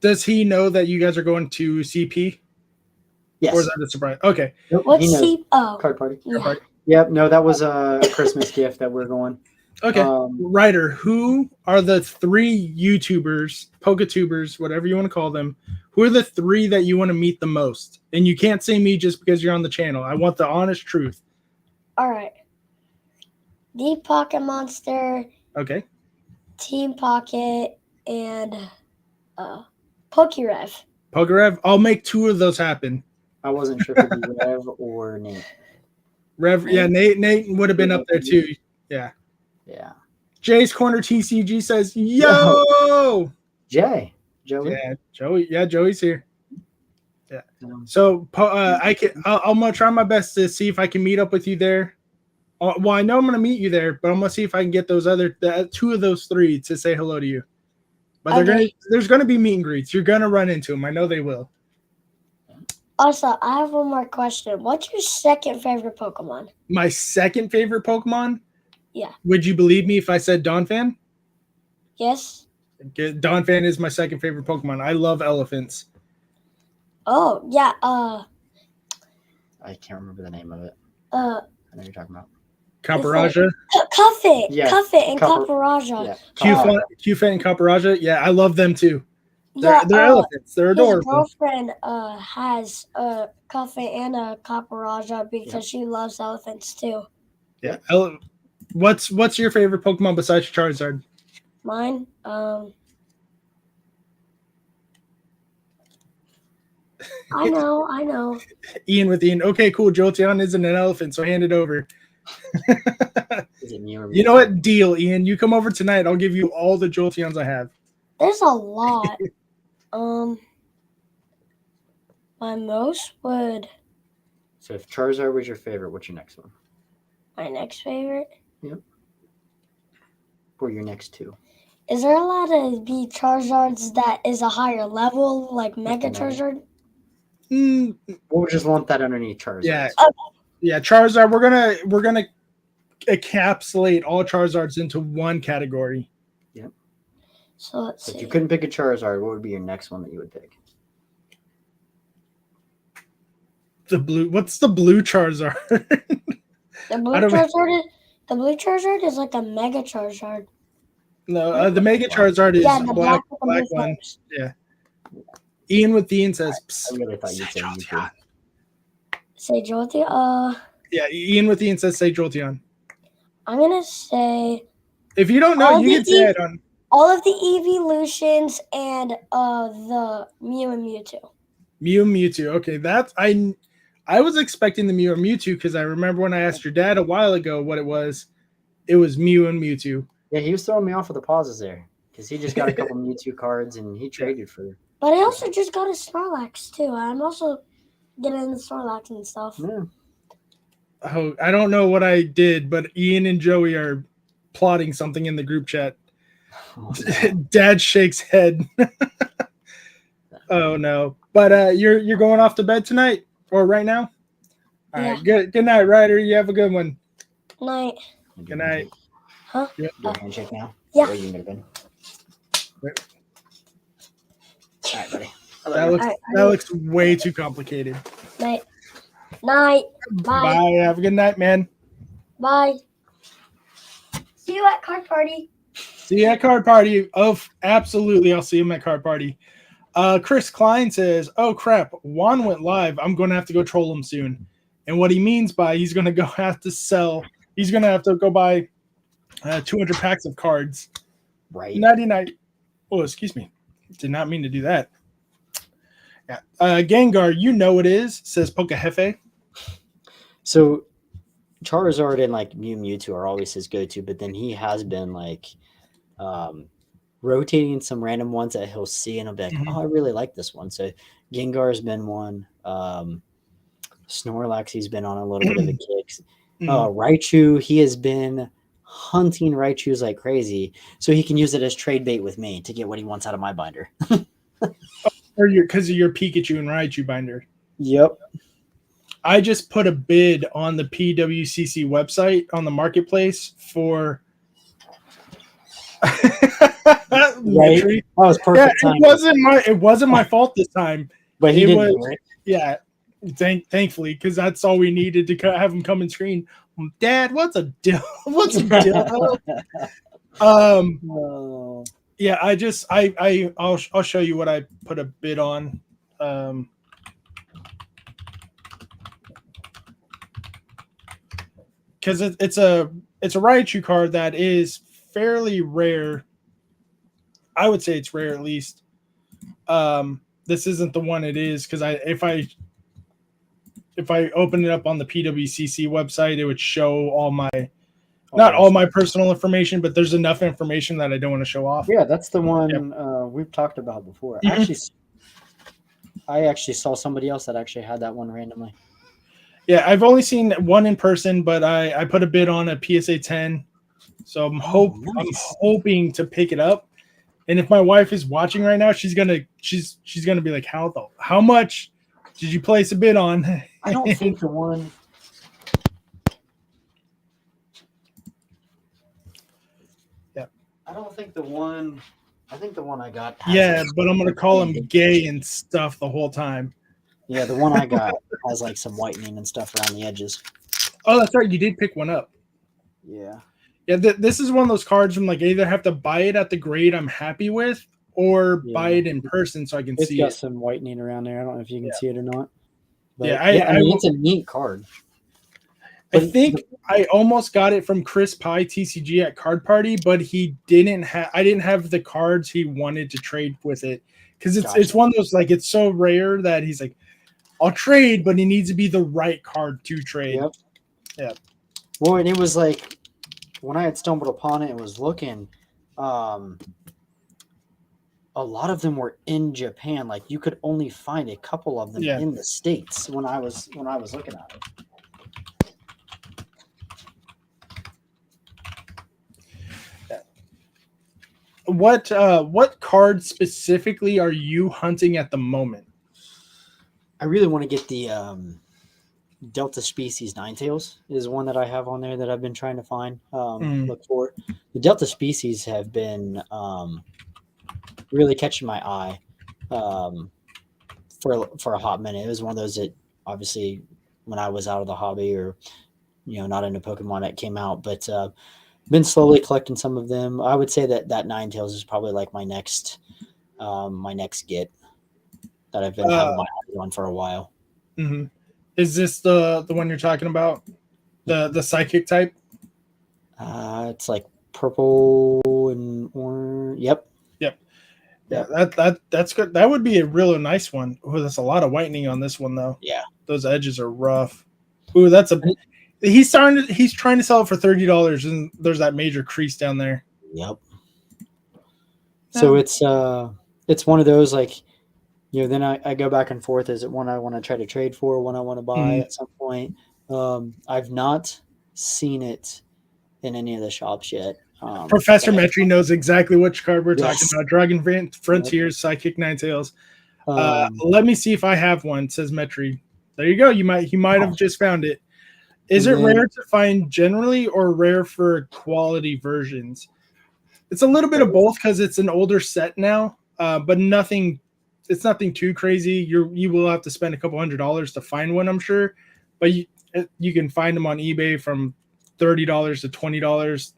Does he know that you guys are going to CP? Yes. Or is that a surprise? Okay. Nope, What's CP? Oh. Card party. Yeah. Yep. No, that was a Christmas gift that we're going. Okay. Ryder, who are the 3 YouTubers, Poketubers, whatever you want to call them? Who are the 3 that you want to meet the most? And you can't say me just because you're on the channel. I want the honest truth. All right. The Pocket Monster. Okay. Team Pocket and Pokerev. Pokerev, I'll make 2 of those happen. I wasn't sure if it was Rev or Nate. Rev, yeah, Nate would have been up there too. Yeah. Yeah. Jay's Corner TCG says, yo! Joey. Yeah, Joey. Yeah, Joey's here. Yeah. So I'm gonna try my best to see if I can meet up with you there. Well, I know I'm gonna meet you there, but I'm gonna see if I can get those 2 of those 3 to say hello to you. But there's gonna be meet and greets. You're gonna run into them. I know they will. Also, I have one more question. What's your second favorite Pokemon? My second favorite Pokemon? Yeah. Would you believe me if I said Donphan? Yes. Donphan is my second favorite Pokemon. I love elephants. Oh, yeah. I can't remember the name of it. I know you're talking about. Camparaja? Cuffit. Yeah. Cuffit and Camparaja. Yeah. Qfet and Camparaja. Yeah, I love them too. They're elephants. They're adorable. His girlfriend has a Cuffit and a Camparaja because she loves elephants too. Yeah. What's your favorite Pokemon besides Charizard? Mine? I know. Ian with Ian. Okay, cool. Jolteon isn't an elephant, so hand it over. Is it me or me? You know what? Deal, Ian. You come over tonight. I'll give you all the Jolteons I have. There's a lot. My most would. So if Charizard was your favorite, what's your next one? My next favorite? Yep. Or your next 2? Is there allowed to be Charizards that is a higher level, like Mega Mega? Charizard? We'll just lump that underneath Charizard. Yeah, yeah. Charizard. We're gonna encapsulate all Charizards into one category. Yep. So let's If see. you couldn't pick a Charizard, what would be your next one that you would pick? The blue. What's the blue Charizard? The blue Charizard is like a Mega Charizard. No, the Mega Charizard is Yeah, the black black with the blue one. feathers. Yeah. Ian with Ian says. I really thought you'd say Mewtwo. Say Jolteon. Yeah, Ian with Ian says say Jolteon. I'm gonna say If you don't know, All you the can say it on. all of the evolutions and the Mew and Mewtwo. Mew and Mewtwo. Okay, that's I was expecting the Mew and Mewtwo because I remember when I asked your dad a while ago what it was. It was Mew and Mewtwo. Yeah, he was throwing me off with the pauses there because he just got a couple Mewtwo cards and he traded for. But I also just got a Snorlax too. I'm also getting the Snorlax and stuff. Yeah. Oh, I don't know what I did, but Ian and Joey are plotting something in the group chat. Oh, no. Dad shakes head. Oh no! But you're going off to bed tonight or right now? All right. Good night, Ryder. You have a good one. Night. Good night. Huh? Do a handshake now? Yeah. Or you can go to bed. All right, buddy. That looks way too complicated. Night. Night. Bye. Bye. Have a good night, man. Bye. See you at card party. See you at card party. Oh, absolutely. I'll see him at card party. Chris Klein says, "Oh crap, Juan went live. I'm going to have to go troll him soon." And what he means by he's going to have to go buy 200 packs of cards. Right. 99. Oh, excuse me. Did not mean to do that. Yeah. Gengar, you know it is, says Pokehefe. So Charizard and like Mewtwo are always his go-to, but then he has been like rotating some random ones that he'll see and he'll be like, oh, I really like this one. So Gengar's been one. Snorlax, he's been on a little bit of a kick. Raichu, he has been hunting Raichus like crazy, so he can use it as trade bait with me to get what he wants out of my binder. Or because of your Pikachu and Raichu binder. Yep. I just put a bid on the PWCC website on the marketplace for right. That was perfect. Yeah, it wasn't my fault this time. But he didn't, right? Yeah. Thankfully, because that's all we needed to have him come and screen. Dad, what's a deal? What's a deal? Yeah, I'll show you what I put a bid on. Because it's a Raichu card that is fairly rare. I would say it's rare at least. This isn't the one it is because if I open it up on the PWCC website, it would show all my personal information, but there's enough information that I don't want to show off. Yeah, that's the one we've talked about before. I actually saw somebody else that actually had that one randomly. Yeah, I've only seen one in person, but I put a bid on a PSA 10, so I'm hoping to pick it up. And if my wife is watching right now, she's gonna be like, how much did you place a bid on? I don't think the one. Yeah. I don't think the one. I think the one I got. Yeah, but I'm gonna call him gay and stuff the whole time. Yeah, the one I got has like some whitening and stuff around the edges. Oh, that's right. You did pick one up. Yeah. Yeah, this is one of those cards from like I either have to buy it at the grade I'm happy with or buy it in person so I can see it. It's got some whitening around there. I don't know if you can see it or not. But I mean, it's a neat card. I think I almost got it from Chris Pye TCG at Card Party, but I didn't have the cards he wanted to trade with it because it's one of those like it's so rare that he's like, I'll trade, but it needs to be the right card to trade. Yep. Yeah. Well, and it was like when I had stumbled upon it and was looking, a lot of them were in Japan. Like you could only find a couple of them in the States when I was looking at it. what card specifically are you hunting at the moment? I really want to get the Delta Species Ninetales is one that I have on there that I've been trying to find. Look for. The Delta Species have been really catching my eye for a hot minute. It was one of those that obviously when I was out of the hobby or not into Pokemon that came out, but been slowly collecting some of them. I would say that Ninetales is probably like my next get that I've been having my eye on for a while. Mm-hmm. Is this the one you're talking about? The psychic type? It's like purple and orange. Yep. Yeah, that's good. That would be a really nice one. Oh, there's a lot of whitening on this one though. Yeah. Those edges are rough. Ooh, he's trying to sell it for $30 and there's that major crease down there. Yep. So it's one of those like, then I go back and forth. Is it one I want to try to trade for, one I want to buy at some point? I've not seen it in any of the shops yet. Professor Metry knows exactly which card we're talking about. Dragon Frontiers, Psychic Ninetales. Let me see if I have one, says Metry. There you go. You might have just found it. Is it rare to find generally or rare for quality versions? It's a little bit of both because it's an older set now, but it's nothing too crazy. You will have to spend a couple $100s to find one, I'm sure, but you can find them on eBay from $30 to $20.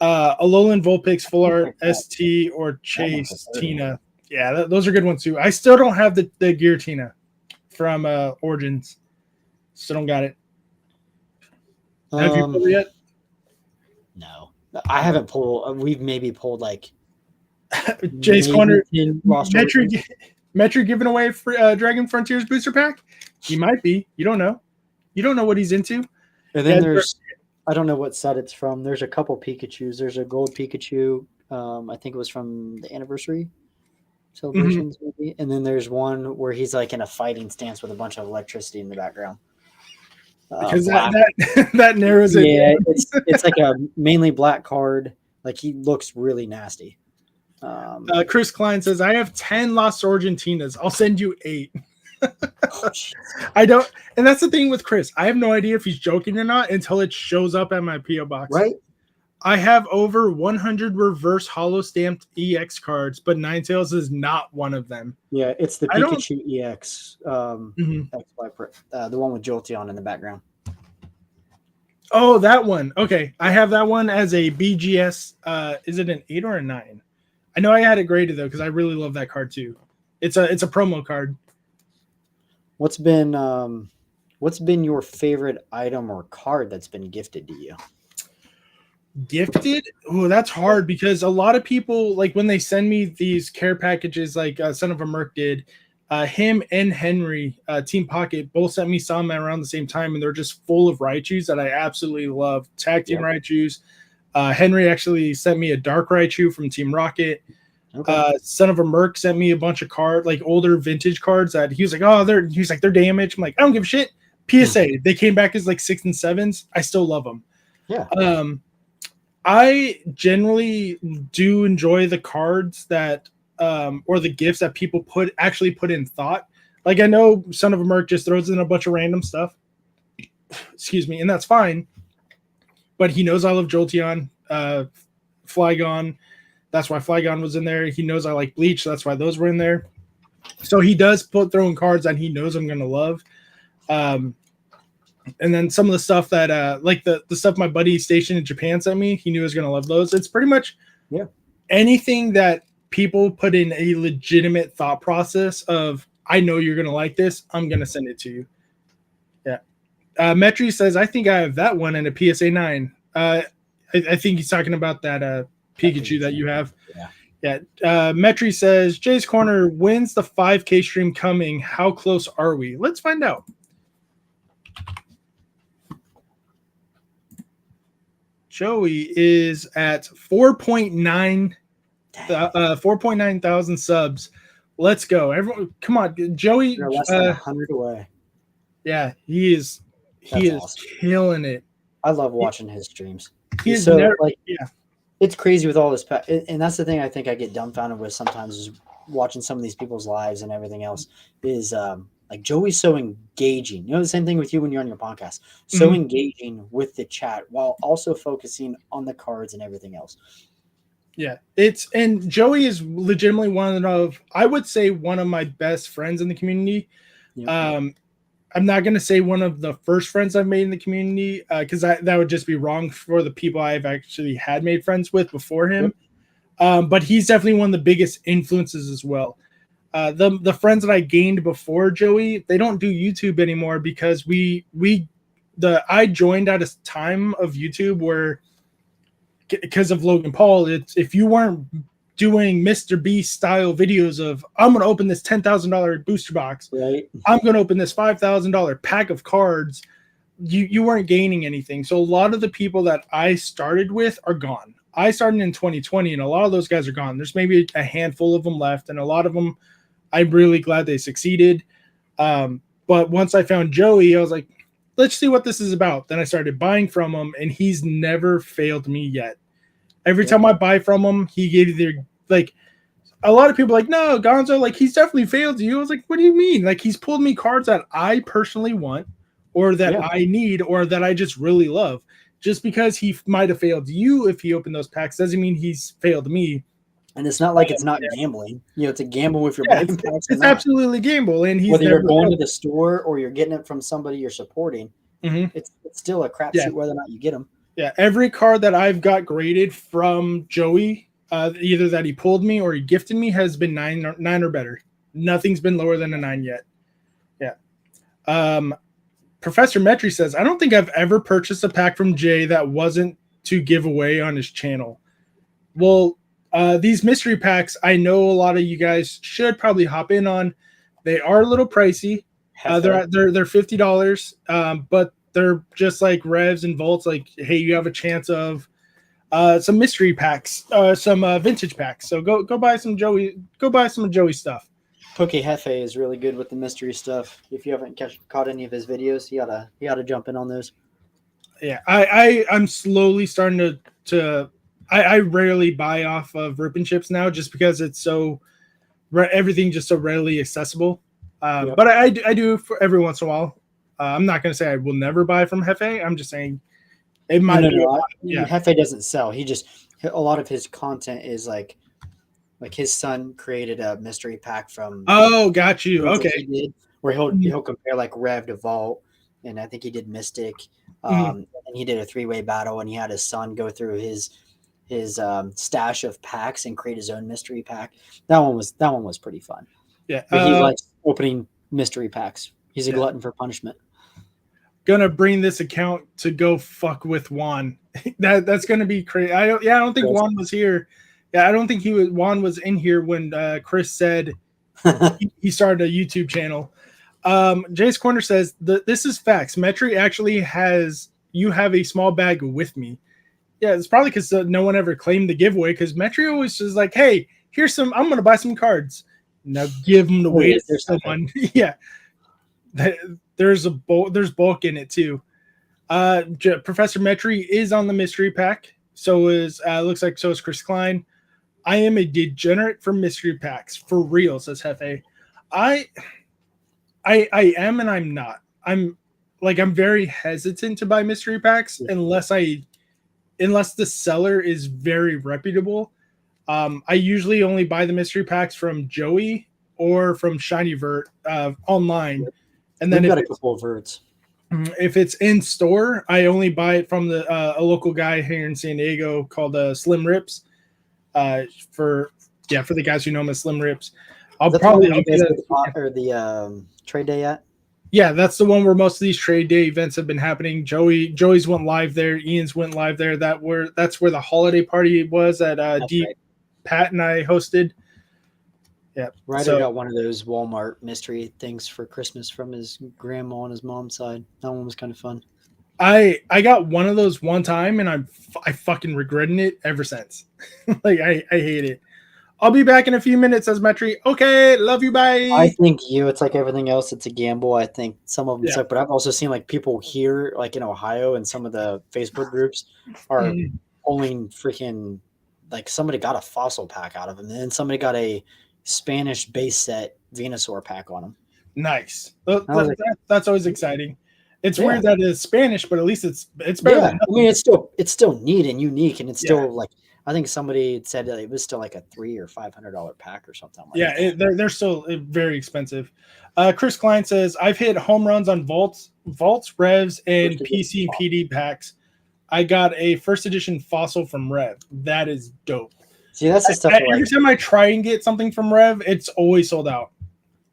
Alolan Vulpix, Full Art, ST, or Chase Tina. Yeah, those are good ones too. I still don't have the Giratina from Origins. Still don't got it. Have you pulled it yet? No, I haven't pulled. We've maybe pulled like Jay's Corner. Metri giving away Dragon Frontiers booster pack. He might be. You don't know. You don't know what he's into. And then there's. I don't know what set it's from. There's a couple Pikachus. There's a gold Pikachu. I think it was from the anniversary celebrations, maybe. And then there's one where he's like in a fighting stance with a bunch of electricity in the background. Because that narrows it. Yeah, it's like a mainly black card. Like he looks really nasty. Chris Klein says, I have 10 Lost Origentinas. I'll send you 8. I don't, and that's the thing with Chris. I have no idea if he's joking or not until it shows up at my PO box. Right. I have over 100 reverse holo stamped EX cards, but Ninetales is not one of them. Yeah, it's the Pikachu EX. The one with Jolteon in the background. Oh, that one. Okay, I have that one as a BGS. Is it an 8 or a 9? I know I had it graded though because I really love that card too. It's a promo card. What's been your favorite item or card that's been gifted to you? Gifted? Oh, that's hard because a lot of people, like when they send me these care packages, like Son of a Merc did, him and Henry, Team Pocket, both sent me some around the same time, and they're just full of Raichus that I absolutely love. Tag Team Raichus. Henry actually sent me a Dark Raichu from Team Rocket. Okay. Son of a Merc sent me a bunch of cards, like older vintage cards that he was like, they're damaged. I'm like, I don't give a shit. PSA, they came back as like 6 and 7s. I still love them. Yeah. I generally do enjoy the cards that, or the gifts that people actually put in thought. Like I know Son of a Merc just throws in a bunch of random stuff. Excuse me, and that's fine. But he knows I love Jolteon, Flygon. That's why Flygon was in there. He knows I like Bleach. So that's why those were in there. So he does throw in cards that he knows I'm going to love. And then some of the stuff that, like the stuff my buddy stationed in Japan sent me, he knew I was going to love those. It's pretty much anything that people put in a legitimate thought process of, I know you're going to like this. I'm going to send it to you. Yeah. Metri says, I think I have that one in a PSA 9. I think he's talking about that Pikachu that you have. Yeah. Metri says, Jay's Corner, when's the 5K stream coming? How close are we? Let's find out. Joey is at 4.9 thousand subs. Let's go. Everyone, come on. Joey. You're less than 100 away. Yeah, he is awesome. killing it. I love watching his streams. He's so never, like, yeah. It's crazy with all this, and that's the thing I think I get dumbfounded with sometimes is watching some of these people's lives and everything else is like Joey's so engaging. You know, the same thing with you when you're on your podcast, so engaging with the chat while also focusing on the cards and everything else. Yeah, and Joey is legitimately one of, I would say, one of my best friends in the community. Yep. I'm not going to say one of the first friends I've made in the community because that would just be wrong for the people I've actually had made friends with before him. Yep. But he's definitely one of the biggest influences as well. The friends that I gained before Joey, they don't do YouTube anymore because I joined at a time of YouTube where, because of Logan Paul, if you weren't doing Mr. Beast style videos of, I'm going to open this $10,000 booster box, right? I'm going to open this $5,000 pack of cards, you weren't gaining anything. So a lot of the people that I started with are gone. I started in 2020 and a lot of those guys are gone. There's maybe a handful of them left, and a lot of them, I'm really glad they succeeded. But once I found Joey, I was like, let's see what this is about. Then I started buying from him, and he's never failed me yet. Every time I buy from him, he gave either, like, a lot of people are like, no, Gonzo, like, he's definitely failed you. I was like, what do you mean? Like, he's pulled me cards that I personally want, or that I need, or that I just really love. Just because he might have failed you if he opened those packs doesn't mean he's failed me. And it's not like it's not gambling. You know, it's a gamble if you're buying packs. It's absolutely gamble. And he's whether you're going to the store or you're getting it from somebody you're supporting, it's still a crapshoot whether or not you get them. Yeah, every card that I've got graded from Joey, either that he pulled me or he gifted me, has been 9 or better. Nothing's been lower than a 9 yet. Yeah. Professor Metri says, I don't think I've ever purchased a pack from Jay that wasn't to give away on his channel. Well, these mystery packs, I know a lot of you guys should probably hop in on. They are a little pricey. They're $50, but they're just like revs and vaults. Like, hey, you have a chance of some mystery packs, some vintage packs. So go buy some Joey. Go buy some of Joey's stuff. Poke Hefe is really good with the mystery stuff. If you haven't caught any of his videos, you gotta jump in on those. Yeah, I'm slowly starting to. I rarely buy off of Rip and Chips now, just because it's so everything just so readily accessible. But I do for every once in a while. I'm not going to say I will never buy from Hefe. I'm just saying it might be. Yeah, Hefe doesn't sell. He just, a lot of his content is like his son created a mystery pack from. Oh, got you. Okay. He did, where he'll compare like Rev to Vault, and I think he did Mystic. And he did a 3-way battle, and he had his son go through his stash of packs and create his own mystery pack. That one was pretty fun. Yeah, but he likes opening mystery packs. He's a glutton for punishment. Gonna bring this account to go fuck with Juan. That's gonna be crazy. I don't think Juan was here. Yeah, I don't think Juan was in here when Chris said he started a YouTube channel. Jay's Corner says this is facts. Metri actually you have a small bag with me. Yeah, it's probably because no one ever claimed the giveaway, because Metri always is like, hey, here's some, I'm going to buy some cards. Now give them away to someone. Yeah. There's bulk in it too. Professor Metri is on the mystery pack. So is, looks like so is Chris Klein. I am a degenerate for mystery packs. For real, says Hefe. I am and I'm not. I'm very hesitant to buy mystery packs unless the seller is very reputable. I usually only buy the mystery packs from Joey or from Shiny Vert online. And then got a couple of Verts. If it's in store, I only buy it from a local guy here in San Diego called Slim Rips. For the guys who know him as Slim Rips. I'll probably the trade day at. Yeah, that's the one where most of these trade day events have been happening. Joey's went live there. Ian's went live there. That's where the holiday party was at Pat and I hosted. Yeah. Ryder got one of those Walmart mystery things for Christmas from his grandma on his mom's side. That one was kind of fun. I got one of those one time, and I fucking regretting it ever since. Like I hate it. I'll be back in a few minutes, says Metri. Okay, love you, bye. I think it's like everything else. It's a gamble. I think some of them suck, but I've also seen like people here, like in Ohio and some of the Facebook groups are only freaking like somebody got a fossil pack out of him, and then somebody got a Spanish base set Venusaur pack on him. Nice. That's always exciting. It's Yeah. weird that it's Spanish, but at least it's better than I mean, it's still neat and unique, and it's Yeah. still like I think somebody said that it was still like a $300 or $500 pack or something like yeah, that. they're still very expensive. Chris Klein says, I've hit home runs on vaults, revs, and PC and PD packs. I got a first edition fossil from Rev. That is dope. See, that's the stuff. Every time I try and get something from Rev, it's always sold out.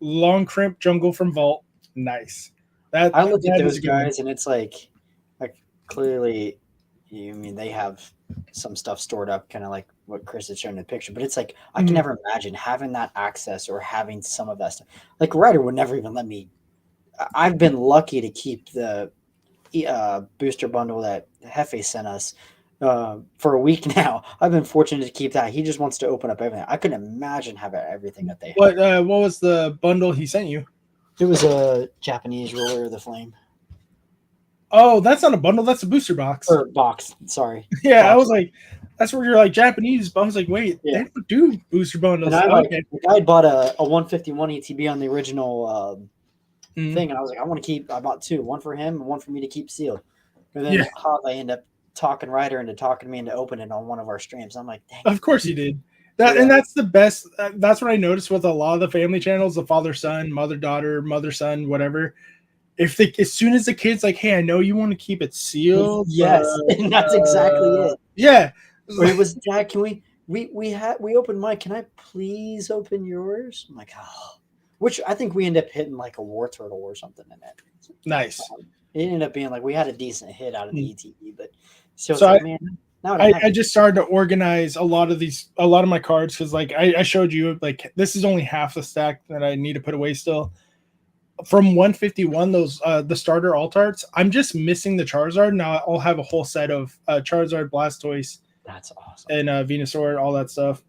Long Crimp Jungle from Vault. Nice. I look at those guys and it's like clearly, you mean they have some stuff stored up, kind of like what Chris has shown in the picture. But it's like I can never imagine having that access or having some of that stuff. Like Ryder would never even let me. I've been lucky to keep the booster bundle that Hefe sent us for a week now. I've been fortunate to keep that. He just wants to open up everything. I couldn't imagine having everything that they have. What was the bundle he sent you? It was a Japanese Ruler of the Flame. Oh, that's not a bundle. That's a booster box. Or box. Sorry. Yeah, box. I was like, that's where you're like Japanese. But I was like, wait, they don't do booster bundles. And I bought a 151 ETB on the original thing, and I was like, I want to keep. I bought two, one for him and one for me to keep sealed. And then I end up talking Ryder into talking me into opening it on one of our streams. I'm like, dang. Of course he did. And that's the best. That's what I noticed with a lot of the family channels: the father son, mother daughter, mother son, whatever. As soon as the kid's like, hey, I know you want to keep it sealed. Yes, and that's exactly it. Yeah. Or it was, Dad, can we opened mine? Can I please open yours? I'm like, oh. Which I think we end up hitting like a war turtle or something in it. Nice. It ended up being like we had a decent hit out of the ETB, but so man. Now I just started to organize a lot of my cards because like I showed you, like this is only half the stack that I need to put away still. From 151, those the starter alt arts, I'm just missing the Charizard. Now I'll have a whole set of Charizard, Blastoise. That's awesome. And Venusaur, all that stuff.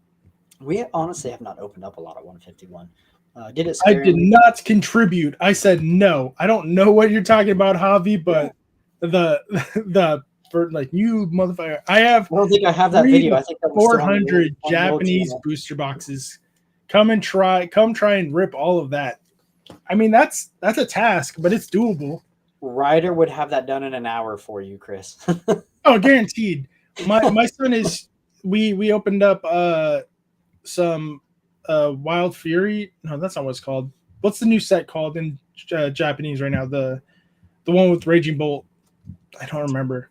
We honestly have not opened up a lot of 151. I did not contribute. I said no. I don't know what you're talking about, Javi, but the for like you motherfucker. I don't think I have that video. I think that was 400 Japanese booster boxes. Come try and rip all of that. I mean, that's a task, but it's doable. Ryder would have that done in an hour for you, Chris. Oh, guaranteed. My son is. We opened up some Wild Fury. No, that's not what it's called. What's the new set called in Japanese right now? The one with Raging Bolt. I don't remember.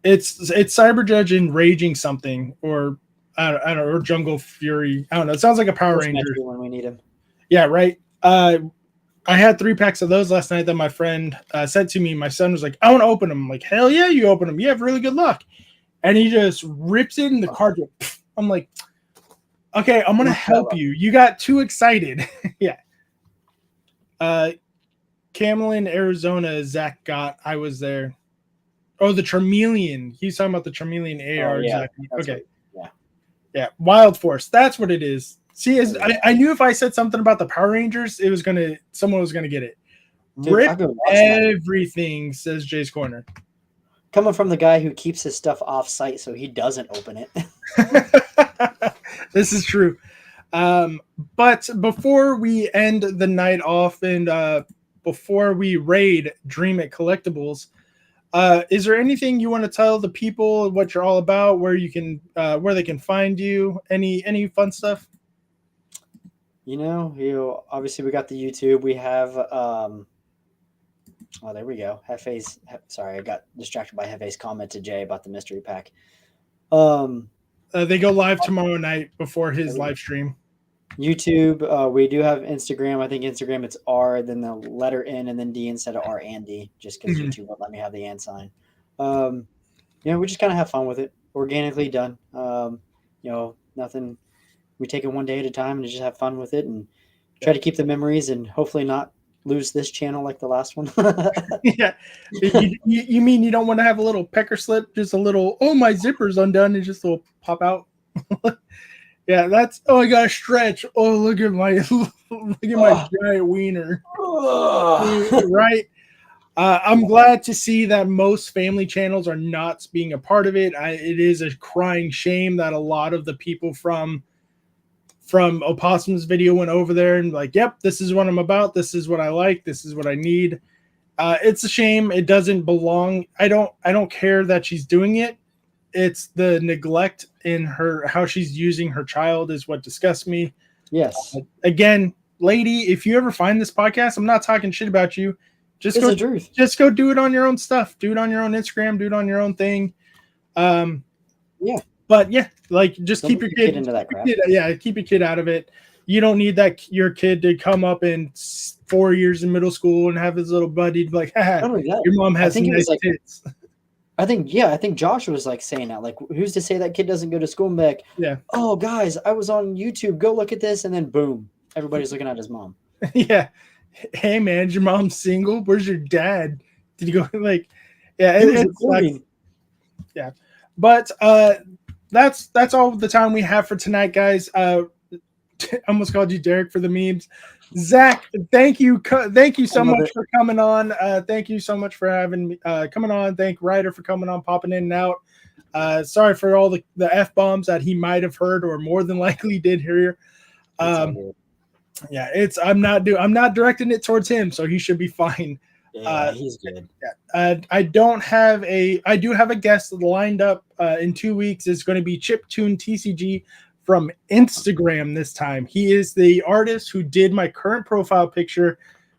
It's Cyber Judge and Raging something, or I don't know, or Jungle Fury. I don't know. It sounds like a Power Ranger when we need him. Yeah, right. I had 3 packs of those last night that my friend sent to me. My son was like, I want to open them. I'm like, hell yeah, you open them. You have really good luck. And he just rips it in the card. I'm like, okay, I'm going to help you. You got too excited. Yeah. Camelin, Arizona, Zach got. I was there. Oh, the Charmeleon. He's talking about the Charmeleon AR. Yeah, exactly. Okay. Right. Yeah. Wild Force. That's what it is. See, I knew if I said something about the Power Rangers, someone was gonna get it. Dude, rip everything, says Jay's Corner. Coming from the guy who keeps his stuff off site so he doesn't open it. This is true. But before we end the night off and before we raid Dream It Collectibles, is there anything you want to tell the people what you're all about, where you can where they can find you, any fun stuff? Obviously we got the YouTube. We have there we go. Sorry, I got distracted by Hefe's comment to Jay about the mystery pack. They go live tomorrow night before his live stream. YouTube, we do have Instagram. I think Instagram it's R, then the letter N, and then D instead of R and D, just because YouTube won't let me have the and sign. We just kind of have fun with it. Organically done. Nothing. We take it one day at a time and just have fun with it and try to keep the memories and hopefully not lose this channel like the last one. Yeah. You mean you don't want to have a little pecker slip, just a little, oh, my zipper's undone and just a little pop out? Yeah, I got to stretch. Oh, look at my giant wiener. Right. I'm glad to see that most family channels are not being a part of it. It is a crying shame that a lot of the people from Opossum's video went over there and like, yep, this is what I'm about. This is what I like. This is what I need. It's a shame. It doesn't belong. I don't care that she's doing it. It's the neglect in her, how she's using her child is what disgusts me. Yes. Again, lady, if you ever find this podcast, I'm not talking shit about you. Just It's go, the truth. just go do it on your own stuff. Do it on your own Instagram. Do it on your own thing. Yeah. But yeah, like just Don't keep your get kid into that crap. keep your kid out of it. You don't need your kid to come up in 4 years in middle school and have his little buddy be like, Not only that, your mom has I think it nice was like, tits. I think Josh was like saying that, like, who's to say that kid doesn't go to school and be like, Yeah. oh guys, I was on YouTube, go look at this, and then boom, everybody's looking at his mom. Yeah. Hey man, is your mom single? Where's your dad? Did you go like yeah, He was it recording. sucks. Yeah. But that's all the time we have for tonight, guys. I almost called you Derek for the memes. Zach, thank you so much for coming on. Thank you so much for having me coming on. Thank Ryder for coming on, popping in and out. Sorry for all the F-bombs that he might have heard or more than likely did hear. Yeah, I'm not directing it towards him, so he should be fine. Yeah, he's good. Yeah. I do have a guest lined up in 2 weeks. It's going to be Chiptune TCG from Instagram this time. He is the artist who did my current profile picture.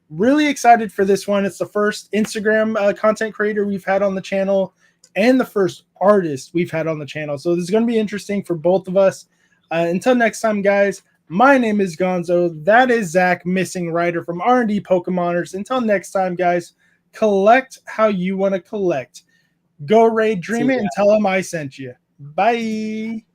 Really excited for this one. It's the first Instagram content creator we've had on the channel and the first artist we've had on the channel. So this is going to be interesting for both of us. Until next time, guys, my name is Gonzo. That is Zach, missing Ryder from R&D Pokemoners. Until next time, guys, collect how you want to collect. Go raid, dream it, and tell them I sent you. Bye.